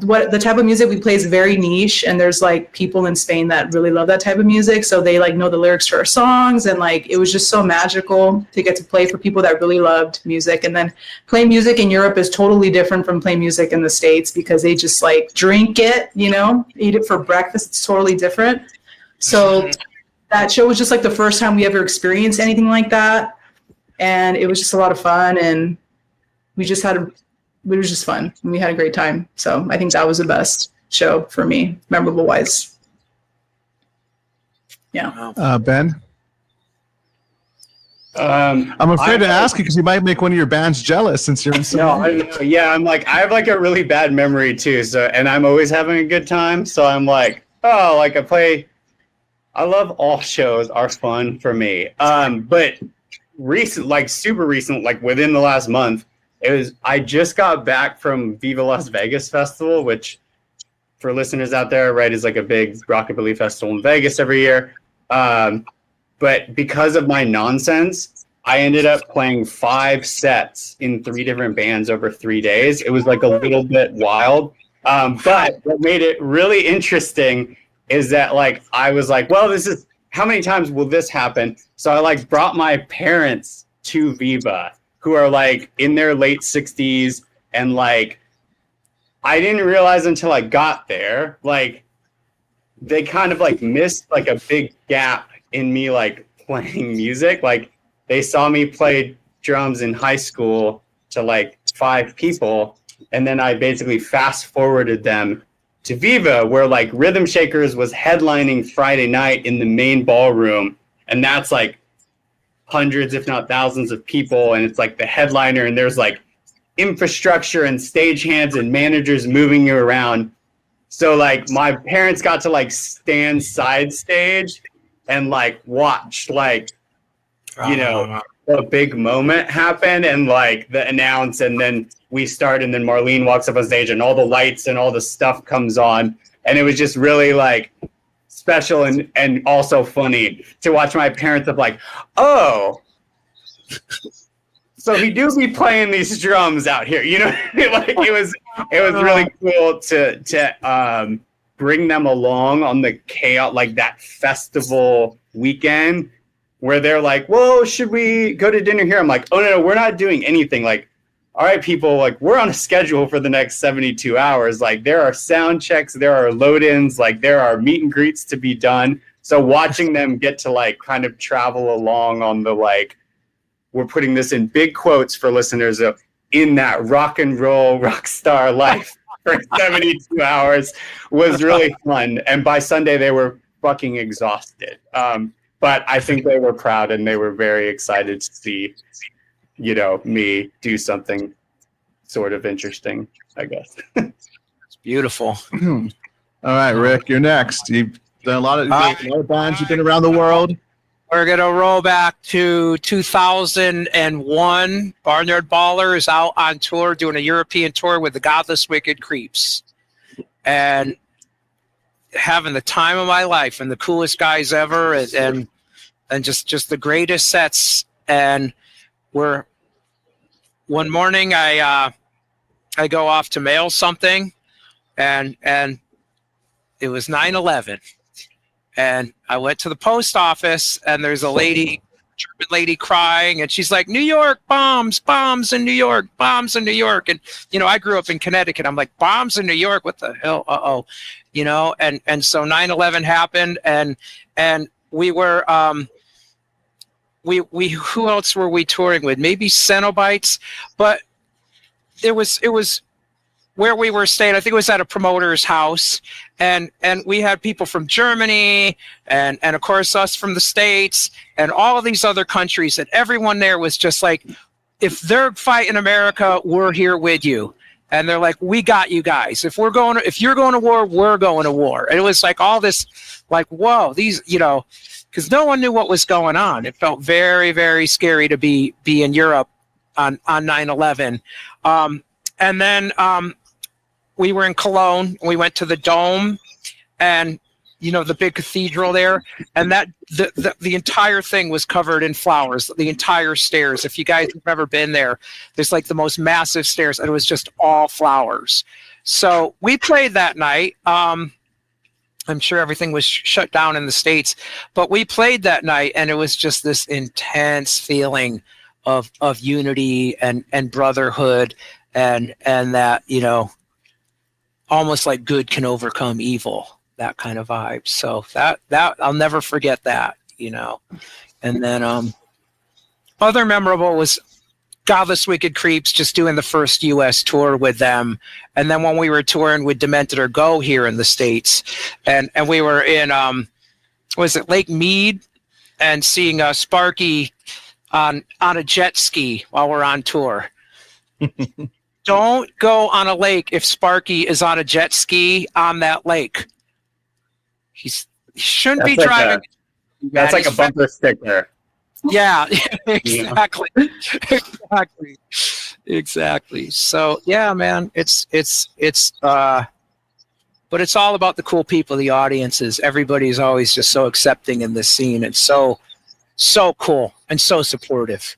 what the type of music we play is very niche, and there's like people in Spain that really love that type of music, so they like know the lyrics to our songs, and like it was just so magical to get to play for people that really loved music. And then playing music in Europe is totally different from playing music in the States, because they just like drink it, eat it for breakfast. It's totally different. So that show was just like the first time we ever experienced anything like that, and it was just a lot of fun, and it was just fun. We had a great time. So I think that was the best show for me, memorable wise. Yeah. Ben? I'm afraid to ask you because you might make one of your bands jealous since you're in I'm like, I have like a really bad memory too. So, and I'm always having a good time. So I'm like, oh, like I love all shows are fun for me. But super recent, like within the last month, I just got back from Viva Las Vegas Festival, which for listeners out there, right, is like a big rockabilly festival in Vegas every year. But because of my nonsense, I ended up playing 5 sets in 3 different bands over 3 days. It was like a little bit wild. But what made it really interesting is that like I was like, well, how many times will this happen? So I like brought my parents to Viva, who are like in their late 60s, and like I didn't realize until I got there, like they kind of like missed like a big gap in me like playing music. Like they saw me play drums in high school to like 5 people, and then I basically fast forwarded them to Viva, where like Rhythm Shakers was headlining Friday night in the main ballroom, and that's like hundreds, if not thousands of people, and it's like the headliner, and there's like infrastructure and stagehands and managers moving you around. So like my parents got to like stand side stage and like watched like, you know, a big moment happen and like the announce, and then we start, and then Marlene walks up on stage and all the lights and all the stuff comes on. And it was just really like special and also funny to watch my parents of like, oh, so he do be playing these drums out here, you know? Like it was really cool to bring them along on the chaos, like that festival weekend where they're like, well, should we go to dinner here? I'm like, oh no, we're not doing anything. Like, all right, people, like we're on a schedule for the next 72 hours. Like there are sound checks, there are load-ins, like there are meet and greets to be done. So watching them get to like kind of travel along on the like, we're putting this in big quotes for listeners of in that rock and roll rock star life for 72 hours was really fun. And by Sunday they were fucking exhausted. But I think they were proud and they were very excited to see, you know, me do something sort of interesting, I guess. It's beautiful. All right, Rick, you're next. You've done a lot of bands. You've been around the world. We're going to roll back to 2001. Barnyard Ballers out on tour, doing a European tour with the Godless Wicked Creeps. And having the time of my life and the coolest guys ever and just the greatest sets. And one morning I go off to mail something and it was 9/11. And I went to the post office, and there's a lady, German lady, crying, and she's like, New York, bombs in New York, bombs in New York. And, you know, I grew up in Connecticut. I'm like, bombs in New York? What the hell? Uh-oh. You know, and so 9/11 happened, and we were, we who else were we touring with? Maybe Cenobites, but it was where we were staying. I think it was at a promoter's house, and we had people from Germany and of course us from the States and all of these other countries, and everyone there was just like, if they're fighting America, we're here with you. And they're like, we got you guys. If you're going to war, we're going to war. And it was like all this, like, whoa, these, you know, because no one knew what was going on. It felt very, very scary to be in Europe on 9/11. And then we were in Cologne. We went to the Dome, and you know, the big cathedral there, and that the entire thing was covered in flowers. The entire stairs. If you guys have ever been there, there's like the most massive stairs, and it was just all flowers. So we played that night. I'm sure everything was shut down in the States, but we played that night, and it was just this intense feeling of unity and brotherhood, and that, you know, almost like good can overcome evil, that kind of vibe. So that I'll never forget that, you know. And then other memorable was Godless Wicked Creeps, just doing the first US tour with them. And then when we were touring with Demented or Go here in the States, and we were in was it Lake Mead, and seeing Sparky on a jet ski while we're on tour. Don't go on a lake if Sparky is on a jet ski on that lake. He shouldn't be driving. That's like a bumper sticker. Yeah, exactly. Exactly. So yeah, man, it's but it's all about the cool people, the audiences. Everybody's always just so accepting in this scene. It's so cool and so supportive.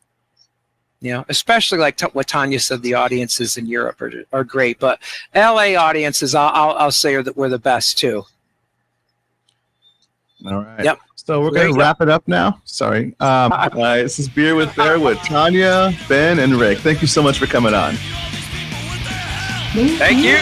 You know, especially like what Tanya said, the audiences in Europe are great, but LA audiences, I'll say we're the best too. All right. Yep. So we're going to wrap it up now. Sorry. This is Beer with Bear with Tanya, Ben, and Rick. Thank you so much for coming on. Thank you.